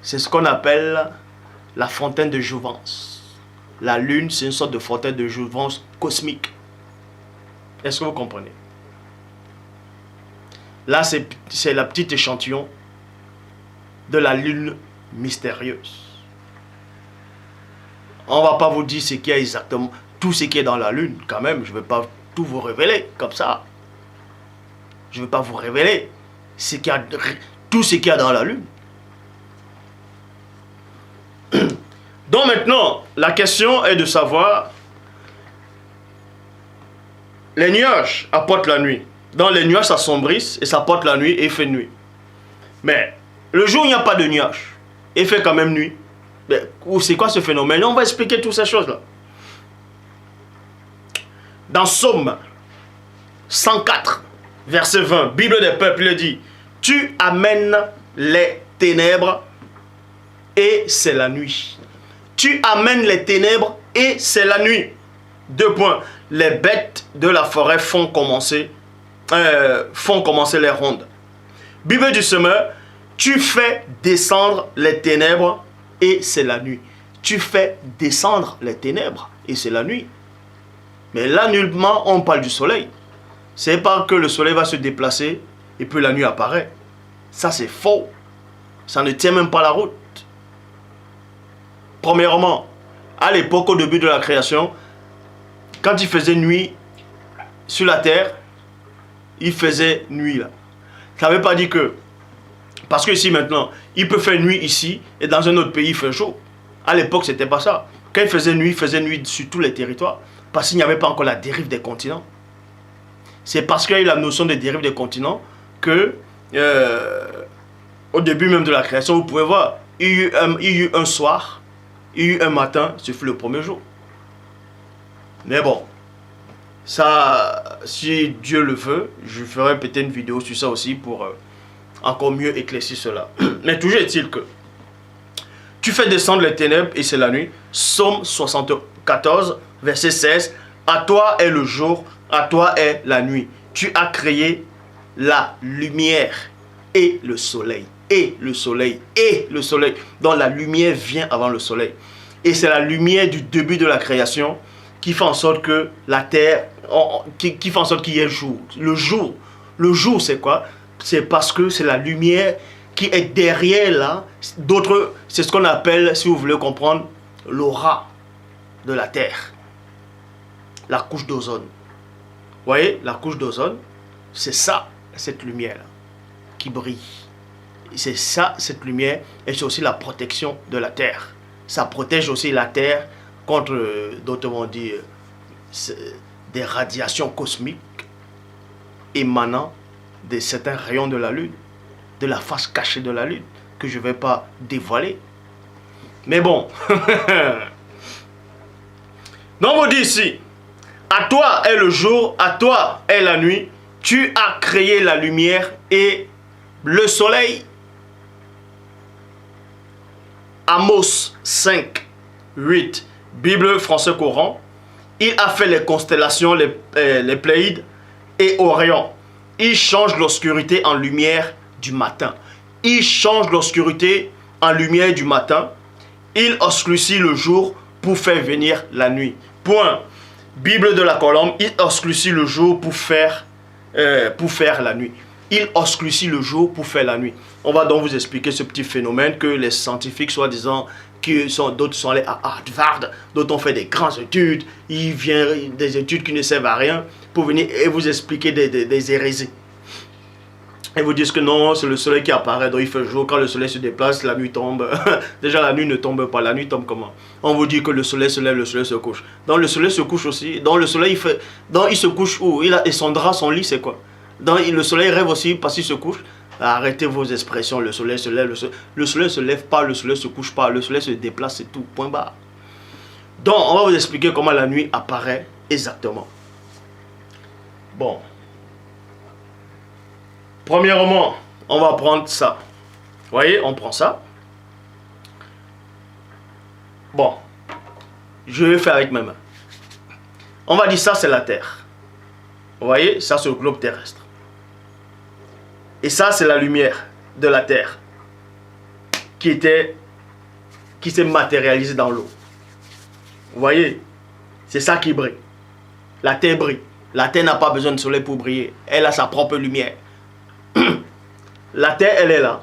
C'est ce qu'on appelle la fontaine de jouvence. La Lune, c'est une sorte de fontaine de jouvence cosmique. Est-ce que vous comprenez? Là, c'est la petite échantillon de la Lune mystérieuse. On ne va pas vous dire ce qu'il y a exactement, tout ce qui est dans la Lune, quand même. Je ne vais pas tout vous révéler comme ça. Je ne vais pas vous révéler tout ce qu'il y a dans la Lune. Donc maintenant, la question est de savoir, les nuages apportent la nuit. Dans les nuages s'assombrissent et ça porte la nuit et il fait nuit. Mais le jour, il n'y a pas de nuages. Il fait quand même nuit. C'est quoi ce phénomène? On va expliquer toutes ces choses-là. Dans Psaume 104, verset 20, Bible des peuples, il dit, tu amènes les ténèbres et c'est la nuit. Tu amènes les ténèbres et c'est la nuit. 2 points. Les bêtes de la forêt font commencer les rondes. Bible du semeur, tu fais descendre les ténèbres et c'est la nuit. Tu fais descendre les ténèbres et c'est la nuit. Mais là, nullement, on parle du soleil. C'est pas que le soleil va se déplacer et puis la nuit apparaît. Ça, c'est faux. Ça ne tient même pas la route. Premièrement, à l'époque, au début de la création, quand il faisait nuit sur la terre, il faisait nuit là. Ça ne veut pas dire que, parce que ici maintenant, il peut faire nuit ici et dans un autre pays il fait jour. À l'époque, c'était pas ça. Quand il faisait nuit sur tous les territoires. Parce qu'il n'y avait pas encore la dérive des continents. C'est parce qu'il y a eu la notion de dérive des continents que, au début même de la création, vous pouvez voir, il y a eu un soir, il y a eu un matin, ce fut le premier jour. Mais bon, ça, si Dieu le veut, je ferai peut-être une vidéo sur ça aussi pour encore mieux éclaircir cela. Mais toujours est-il que tu fais descendre les ténèbres et c'est la nuit. Psaume 74, verset 16. À toi est le jour, à toi est la nuit. Tu as créé la lumière et le soleil. Et le soleil, et le soleil. Donc la lumière vient avant le soleil. Et c'est la lumière du début de la création qui fait en sorte que la terre, qui fait en sorte qu'il y ait jour. Le jour, c'est quoi? C'est parce que c'est la lumière qui est derrière là, d'autres, c'est ce qu'on appelle, si vous voulez comprendre, l'aura de la Terre. La couche d'ozone. Vous voyez, la couche d'ozone, c'est ça, cette lumière qui brille. C'est ça, cette lumière, et c'est aussi la protection de la Terre. Ça protège aussi la Terre contre, d'autrement dit, des radiations cosmiques émanant de certains rayons de la Lune, de la face cachée de la Lune, que je ne vais pas dévoiler. Mais bon. Donc on dit ici, à toi est le jour, à toi est la nuit, tu as créé la lumière et le soleil. Amos 5, 8, Bible français courant. Il a fait les constellations, les Pléiades et Orion. Il change l'obscurité en lumière du matin. Il change l'obscurité en lumière du matin. Il obscurcit le jour pour faire venir la nuit. Point. Bible de la Colombe, il obscurcit le jour pour faire la nuit. Il obscurcit le jour pour faire la nuit. On va donc vous expliquer ce petit phénomène que les scientifiques, soi-disant, d'autres sont allés à Harvard, d'autres ont fait des grandes études, ils viennent des études qui ne servent à rien pour venir et vous expliquer des hérésies. Et vous disent que non, c'est le soleil qui apparaît, donc il fait jour, quand le soleil se déplace, la nuit tombe. Déjà la nuit ne tombe pas, la nuit tombe comment? On vous dit que le soleil se lève, le soleil se couche. Donc le soleil se couche aussi, donc le soleil il se couche où? Et son drap, son lit, c'est quoi? Donc le soleil rêve aussi parce qu'il se couche. Arrêtez vos expressions, le soleil se lève, le soleil se lève pas, le soleil se couche pas, le soleil se déplace, c'est tout, point barre. Donc on va vous expliquer comment la nuit apparaît exactement. Bon. Premièrement, on va prendre ça. Vous voyez, on prend ça. Bon. Je vais faire avec mes mains. On va dire ça, c'est la Terre. Vous voyez, ça, c'est le globe terrestre. Et ça, c'est la lumière de la Terre qui s'est matérialisée dans l'eau. Vous voyez, c'est ça qui brille. La Terre brille. La Terre n'a pas besoin de soleil pour briller. Elle a sa propre lumière. La Terre, elle est là.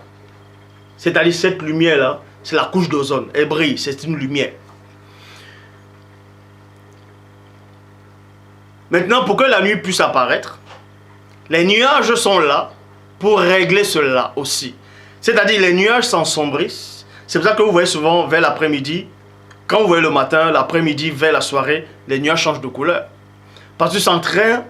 C'est-à-dire cette lumière-là, c'est la couche d'ozone. Elle brille, c'est une lumière. Maintenant, pour que la nuit puisse apparaître, les nuages sont là pour régler cela aussi. C'est-à-dire les nuages s'ensombrissent. C'est pour ça que vous voyez souvent vers l'après-midi, quand vous voyez le matin, l'après-midi, vers la soirée, les nuages changent de couleur. Parce que c'est en train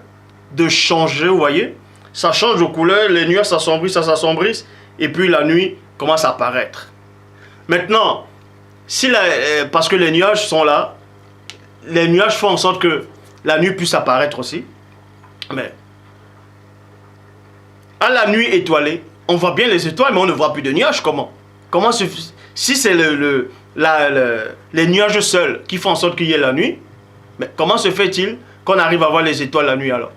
de changer, vous voyez. Ça change de couleur, les nuages s'assombrissent, ça s'assombrisse, et puis la nuit commence à apparaître. Maintenant, parce que les nuages sont là, les nuages font en sorte que la nuit puisse apparaître aussi. Mais à la nuit étoilée, on voit bien les étoiles, mais on ne voit plus de nuages. Comment si c'est les nuages seuls qui font en sorte qu'il y ait la nuit, mais comment se fait-il qu'on arrive à voir les étoiles la nuit alors?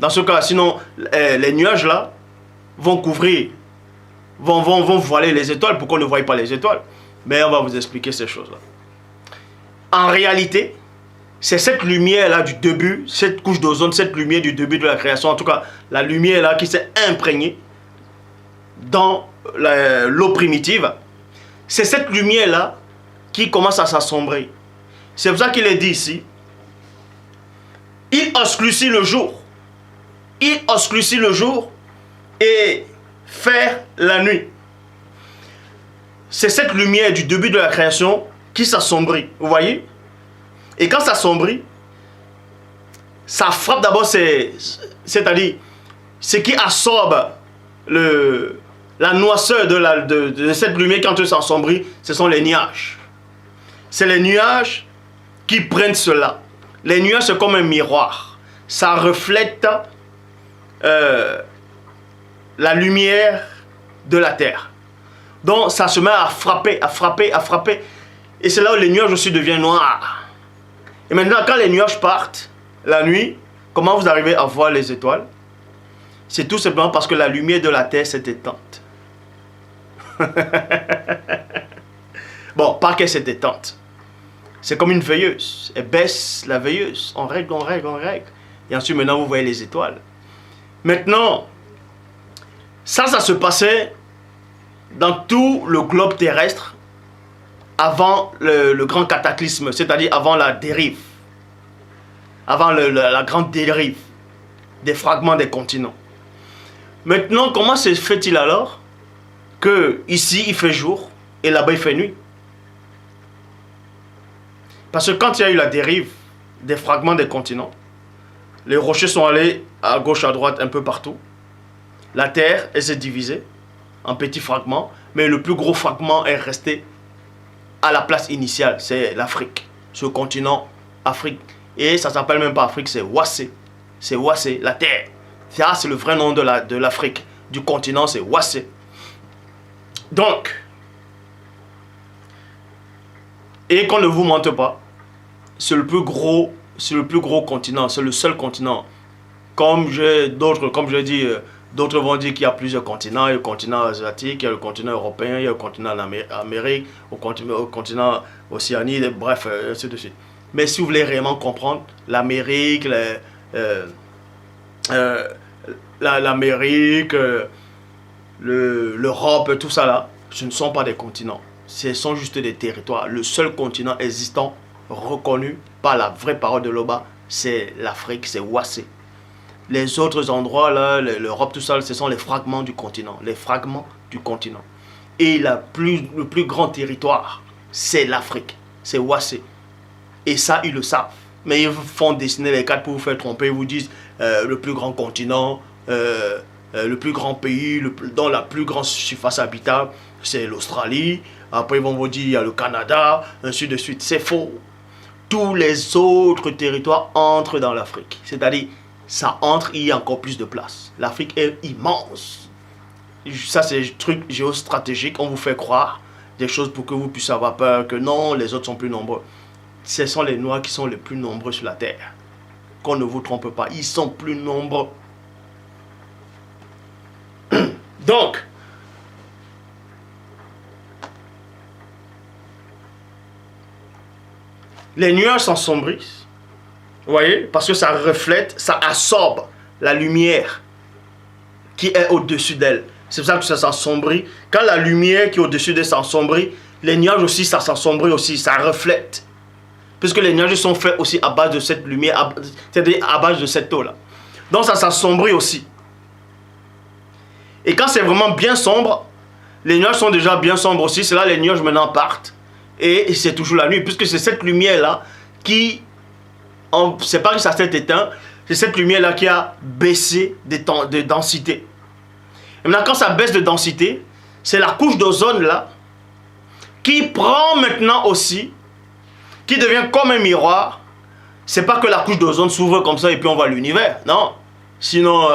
Dans ce cas, sinon, les nuages là vont couvrir, vont voiler les étoiles pour qu'on ne voie pas les étoiles. Mais on va vous expliquer ces choses-là. En réalité, c'est cette lumière-là du début, cette couche d'ozone, cette lumière du début de la création, en tout cas, la lumière-là qui s'est imprégnée dans l'eau primitive, c'est cette lumière-là qui commence à s'assombrer. C'est pour ça qu'il est dit ici, il obscurcit le jour. Il obscurcit le jour et fait la nuit. C'est cette lumière du début de la création qui s'assombrit. Vous voyez? Et quand ça s'assombrit, ça frappe d'abord, c'est-à-dire ce qui absorbe la noirceur de cette lumière quand elle s'assombrit, ce sont les nuages. C'est les nuages qui prennent cela. Les nuages, c'est comme un miroir. Ça reflète la lumière de la terre. Donc ça se met à frapper, à frapper, à frapper. Et c'est là où les nuages aussi deviennent noirs. Et maintenant, quand les nuages partent, la nuit, comment vous arrivez à voir les étoiles? C'est tout simplement parce que la lumière de la terre s'est éteinte. Bon, pas qu'elle s'est éteinte. C'est comme une veilleuse. Elle baisse la veilleuse. On règle, on règle, on règle. Et ensuite, maintenant, vous voyez les étoiles. Maintenant, ça se passait dans tout le globe terrestre avant le grand cataclysme, c'est-à-dire avant la dérive, avant la grande dérive des fragments des continents. Maintenant, comment se fait-il alors que ici il fait jour et là-bas il fait nuit? Parce que quand il y a eu la dérive des fragments des continents, les rochers sont allés à gauche, à droite, un peu partout. La Terre, elle s'est divisée en petits fragments, mais le plus gros fragment est resté à la place initiale, c'est l'Afrique, ce continent Afrique. Et ça ne s'appelle même pas Afrique, c'est Wassé. C'est Wassé, la Terre. Ça, c'est le vrai nom de l'Afrique, du continent, c'est Wassé. Donc, et qu'on ne vous mente pas, c'est le plus gros continent, c'est le seul continent. Comme je dis, d'autres vont dire qu'il y a plusieurs continents. Il y a le continent asiatique, il y a le continent européen, il y a le continent d'Amérique, le continent Océanie, bref, ainsi de suite. Mais si vous voulez réellement comprendre, l'Amérique, l'Europe, tout ça là, ce ne sont pas des continents. Ce sont juste des territoires. Le seul continent existant, reconnu par la vraie parole de Loba, c'est l'Afrique, c'est Wassé. Les autres endroits, là, l'Europe, tout ça, ce sont les fragments du continent. Les fragments du continent. Et le plus grand territoire, c'est l'Afrique. C'est Wassé. Et ça, ils le savent. Mais ils vous font dessiner les cartes pour vous faire tromper. Ils vous disent le plus grand continent, le plus grand pays, dans la plus grande surface habitable, c'est l'Australie. Après, ils vont vous dire il y a le Canada, ainsi de suite. C'est faux. Tous les autres territoires entrent dans l'Afrique. C'est-à-dire, ça entre, il y a encore plus de place. L'Afrique est immense. Ça, c'est un truc géostratégique. On vous fait croire des choses pour que vous puissiez avoir peur que non, les autres sont plus nombreux. Ce sont les Noirs qui sont les plus nombreux sur la Terre. Qu'on ne vous trompe pas, ils sont plus nombreux. Donc, les nuages s'ensombrissent. Vous voyez? Parce que ça reflète, ça absorbe la lumière qui est au-dessus d'elle. C'est pour ça que ça s'assombrit. Quand la lumière qui est au-dessus d'elle s'assombrit, les nuages aussi, ça s'assombrit aussi, ça reflète. Puisque les nuages sont faits aussi à base de cette lumière, c'est-à-dire à base de cette eau-là. Donc ça s'assombrit aussi. Et quand c'est vraiment bien sombre, les nuages sont déjà bien sombres aussi. C'est là les nuages maintenant partent. Et c'est toujours la nuit. Puisque c'est cette lumière-là qui... C'est pas que ça s'est éteint. C'est cette lumière-là qui a baissé de densité. Et maintenant, quand ça baisse de densité, c'est la couche d'ozone là qui prend maintenant aussi, qui devient comme un miroir. C'est pas que la couche d'ozone s'ouvre comme ça et puis on voit l'univers. Non. Sinon,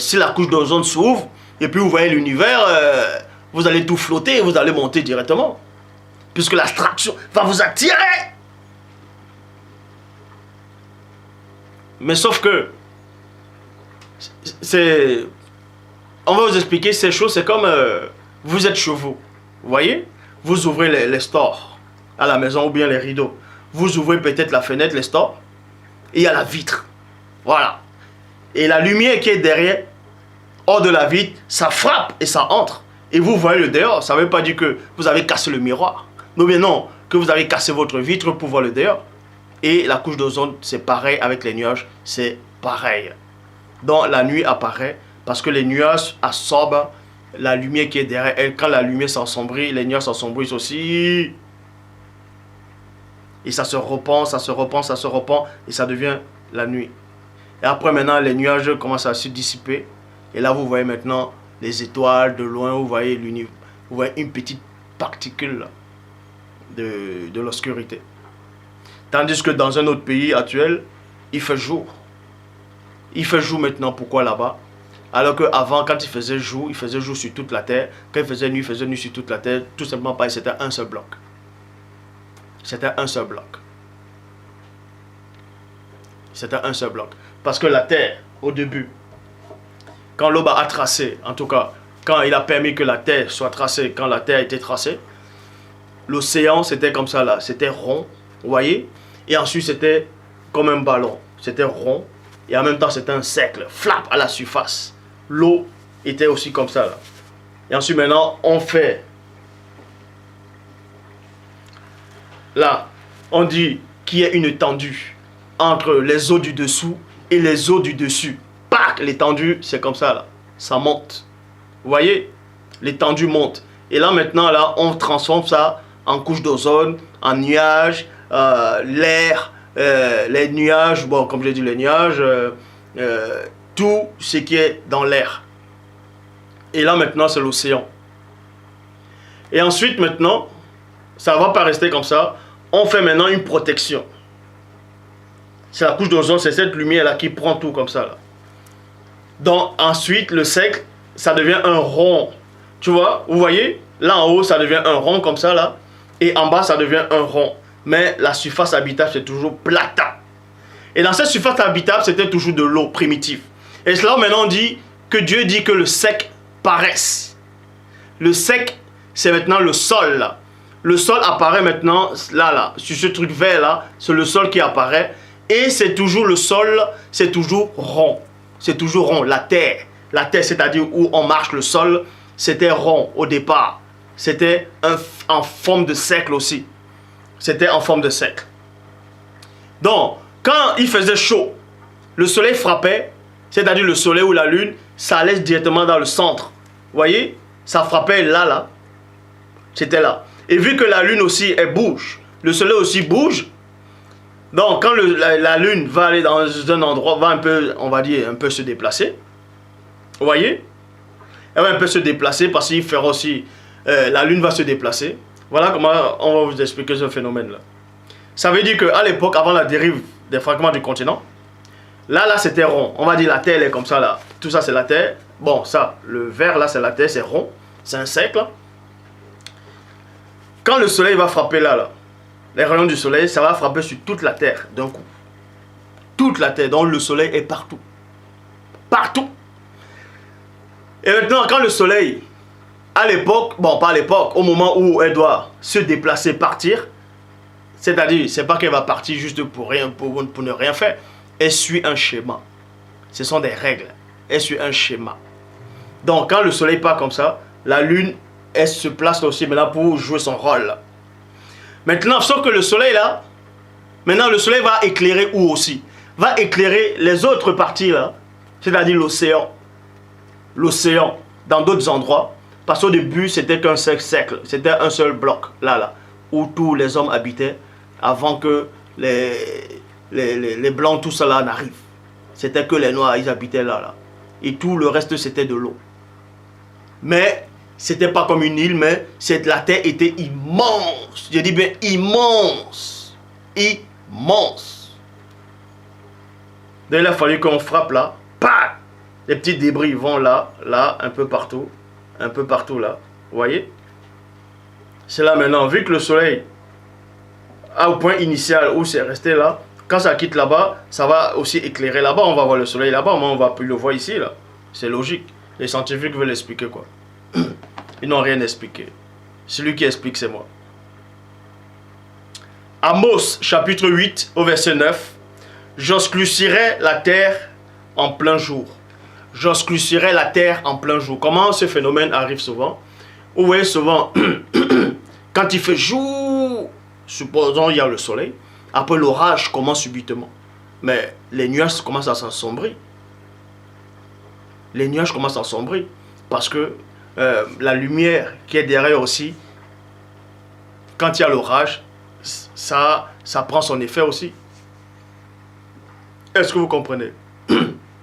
si la couche d'ozone s'ouvre et puis vous voyez l'univers, vous allez tout flotter et vous allez monter directement. Puisque l'abstraction va vous attirer. Mais sauf que, on va vous expliquer ces choses, c'est comme vous êtes chez vous. Vous voyez? Vous ouvrez les stores à la maison ou bien les rideaux. Vous ouvrez peut-être la fenêtre, les stores, et il y a la vitre. Voilà. Et la lumière qui est derrière, hors de la vitre, ça frappe et ça entre. Et vous voyez le dehors. Ça ne veut pas dire que vous avez cassé le miroir. Non, mais non, que vous avez cassé votre vitre pour voir le dehors. Et la couche d'ozone, c'est pareil avec les nuages, c'est pareil. Donc la nuit apparaît parce que les nuages absorbent la lumière qui est derrière elle. Quand la lumière s'assombrit, les nuages s'assombrissent aussi. Et ça se repent, ça se repent, ça se repent, et ça devient la nuit. Et après maintenant, les nuages commencent à se dissiper. Et là, vous voyez maintenant les étoiles de loin, vous voyez l'univers. Vous voyez une petite particule de l'obscurité. Tandis que dans un autre pays actuel, il fait jour. Il fait jour maintenant, pourquoi là-bas? Alors qu'avant, quand il faisait jour sur toute la terre. Quand il faisait nuit sur toute la terre. Tout simplement parce que c'était un seul bloc. C'était un seul bloc. C'était un seul bloc. Parce que la terre, au début, quand Loba a tracé, en tout cas, quand il a permis que la terre soit tracée, quand la terre a été tracée, l'océan, c'était comme ça là, c'était rond, vous voyez? Et ensuite, c'était comme un ballon, c'était rond, et en même temps, c'était un cercle, flap à la surface. L'eau était aussi comme ça là. Et ensuite, maintenant, on fait. Là, on dit qu'il y a une étendue entre les eaux du dessous et les eaux du dessus. Pac, l'étendue, c'est comme ça, là. Ça monte. Vous voyez? L'étendue monte. Et là, maintenant, là, on transforme ça en couche d'ozone, en nuages, l'air, les nuages, bon, comme j'ai dit, les nuages, tout ce qui est dans l'air. Et là, maintenant, c'est l'océan. Et ensuite, maintenant, ça ne va pas rester comme ça. On fait maintenant une protection. C'est la couche d'ozone, c'est cette lumière-là qui prend tout comme ça, là. Donc, ensuite, le cercle, ça devient un rond. Tu vois, vous voyez? Là, en haut, ça devient un rond comme ça, là. Et en bas, ça devient un rond. Mais la surface habitable, c'est toujours plata. Et dans cette surface habitable, c'était toujours de l'eau primitive. Et cela, maintenant, on dit que Dieu dit que le sec paraisse. Le sec, c'est maintenant le sol, là. Le sol apparaît maintenant, là, sur ce truc vert, là. C'est le sol qui apparaît. Et c'est toujours le sol, c'est toujours rond. C'est toujours rond, la terre. La terre, c'est-à-dire où on marche le sol, c'était rond au départ. C'était en forme de cercle aussi. C'était en forme de cercle. Donc, quand il faisait chaud, le soleil frappait, c'est-à-dire le soleil ou la lune, ça allait directement dans le centre. Vous voyez? Ça frappait là, là. C'était là. Et vu que la lune aussi, elle bouge, le soleil aussi bouge. Donc, quand la lune va aller dans un endroit, va un peu, on va dire, un peu se déplacer. Vous voyez? Elle va un peu se déplacer parce qu'il fera aussi... la lune va se déplacer. Voilà comment on va vous expliquer ce phénomène-là. Ça veut dire qu'à l'époque, avant la dérive des fragments du continent, là, c'était rond. On va dire la Terre, elle est comme ça, là. Tout ça, c'est la Terre. Bon, ça, le vert, là, c'est la Terre, c'est rond. C'est un cercle. Quand le soleil va frapper là, là, les rayons du soleil, ça va frapper sur toute la Terre d'un coup. Toute la Terre, donc le soleil est partout. Partout. Et maintenant, quand le soleil, à l'époque, bon, pas à l'époque, au moment où elle doit se déplacer, partir, c'est-à-dire, c'est pas qu'elle va partir juste pour rien, pour ne rien faire. Elle suit un schéma. Ce sont des règles. Elle suit un schéma. Donc, quand le soleil part comme ça, la lune, elle se place aussi maintenant pour jouer son rôle. Là. Maintenant, sauf que le soleil là, maintenant le soleil va éclairer où aussi? Va éclairer les autres parties là, c'est-à-dire l'océan. L'océan, dans d'autres endroits. Parce qu'au début, c'était qu'un seul cercle, c'était un seul bloc, là, où tous les hommes habitaient avant que les blancs, tout cela n'arrive. C'était que les noirs, ils habitaient là. Et tout le reste, c'était de l'eau. Mais, c'était pas comme une île, mais la terre était immense. Je dis bien immense. Immense. Donc, il a fallu qu'on frappe là. Pas. Les petits débris vont là, un peu partout. Un peu partout là. Vous voyez? C'est là maintenant, vu que le soleil a au point initial où c'est resté là, quand ça quitte là-bas, ça va aussi éclairer là-bas. On va voir le soleil là-bas, mais on va plus le voir ici là. C'est logique. Les scientifiques veulent expliquer quoi. Ils n'ont rien expliqué. Celui qui explique, c'est moi. Amos, chapitre 8, au verset 9. J'oscurcirai la terre en plein jour. J'oscurcirai la terre en plein jour. Comment ce phénomène arrive souvent? Vous voyez souvent, quand il fait jour, supposons il y a le soleil, après l'orage commence subitement. Mais les nuages commencent à s'ensombrir. Les nuages commencent à s'ensombrir. Parce que la lumière qui est derrière aussi, quand il y a l'orage, ça prend son effet aussi. Est-ce que vous comprenez?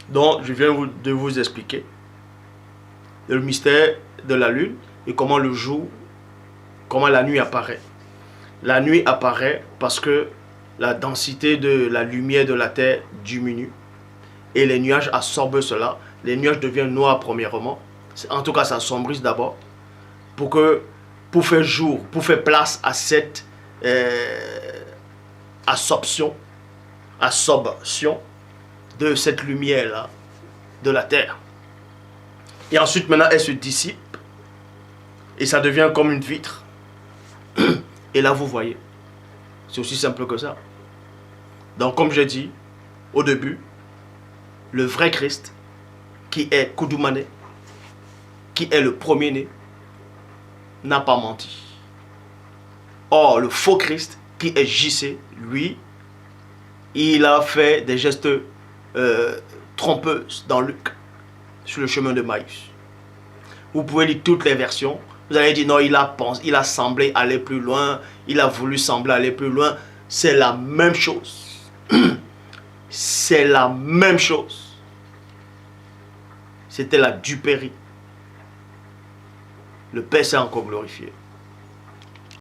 Donc, je viens de vous expliquer le mystère de la lune et comment le jour, comment la nuit apparaît. La nuit apparaît parce que la densité de la lumière de la terre diminue et les nuages absorbent cela. Les nuages deviennent noirs premièrement. En tout cas, ça sombrisse d'abord pour faire jour, pour faire place à cette absorption de cette lumière-là de la terre. Et ensuite, maintenant, elle se dissipe et ça devient comme une vitre. Et là, vous voyez, c'est aussi simple que ça. Donc, comme j'ai dit au début, le vrai Christ, qui est Koudoumane, qui est le premier-né, n'a pas menti. Or, le faux Christ, qui est JC, lui, il a fait des gestes trompeuses dans Luc, sur le chemin de Maïs. Vous pouvez lire toutes les versions. Vous allez dire non, il a semblé aller plus loin, il a voulu sembler aller plus loin. C'est la même chose. C'est la même chose. C'était la duperie. Le Père s'est encore glorifié.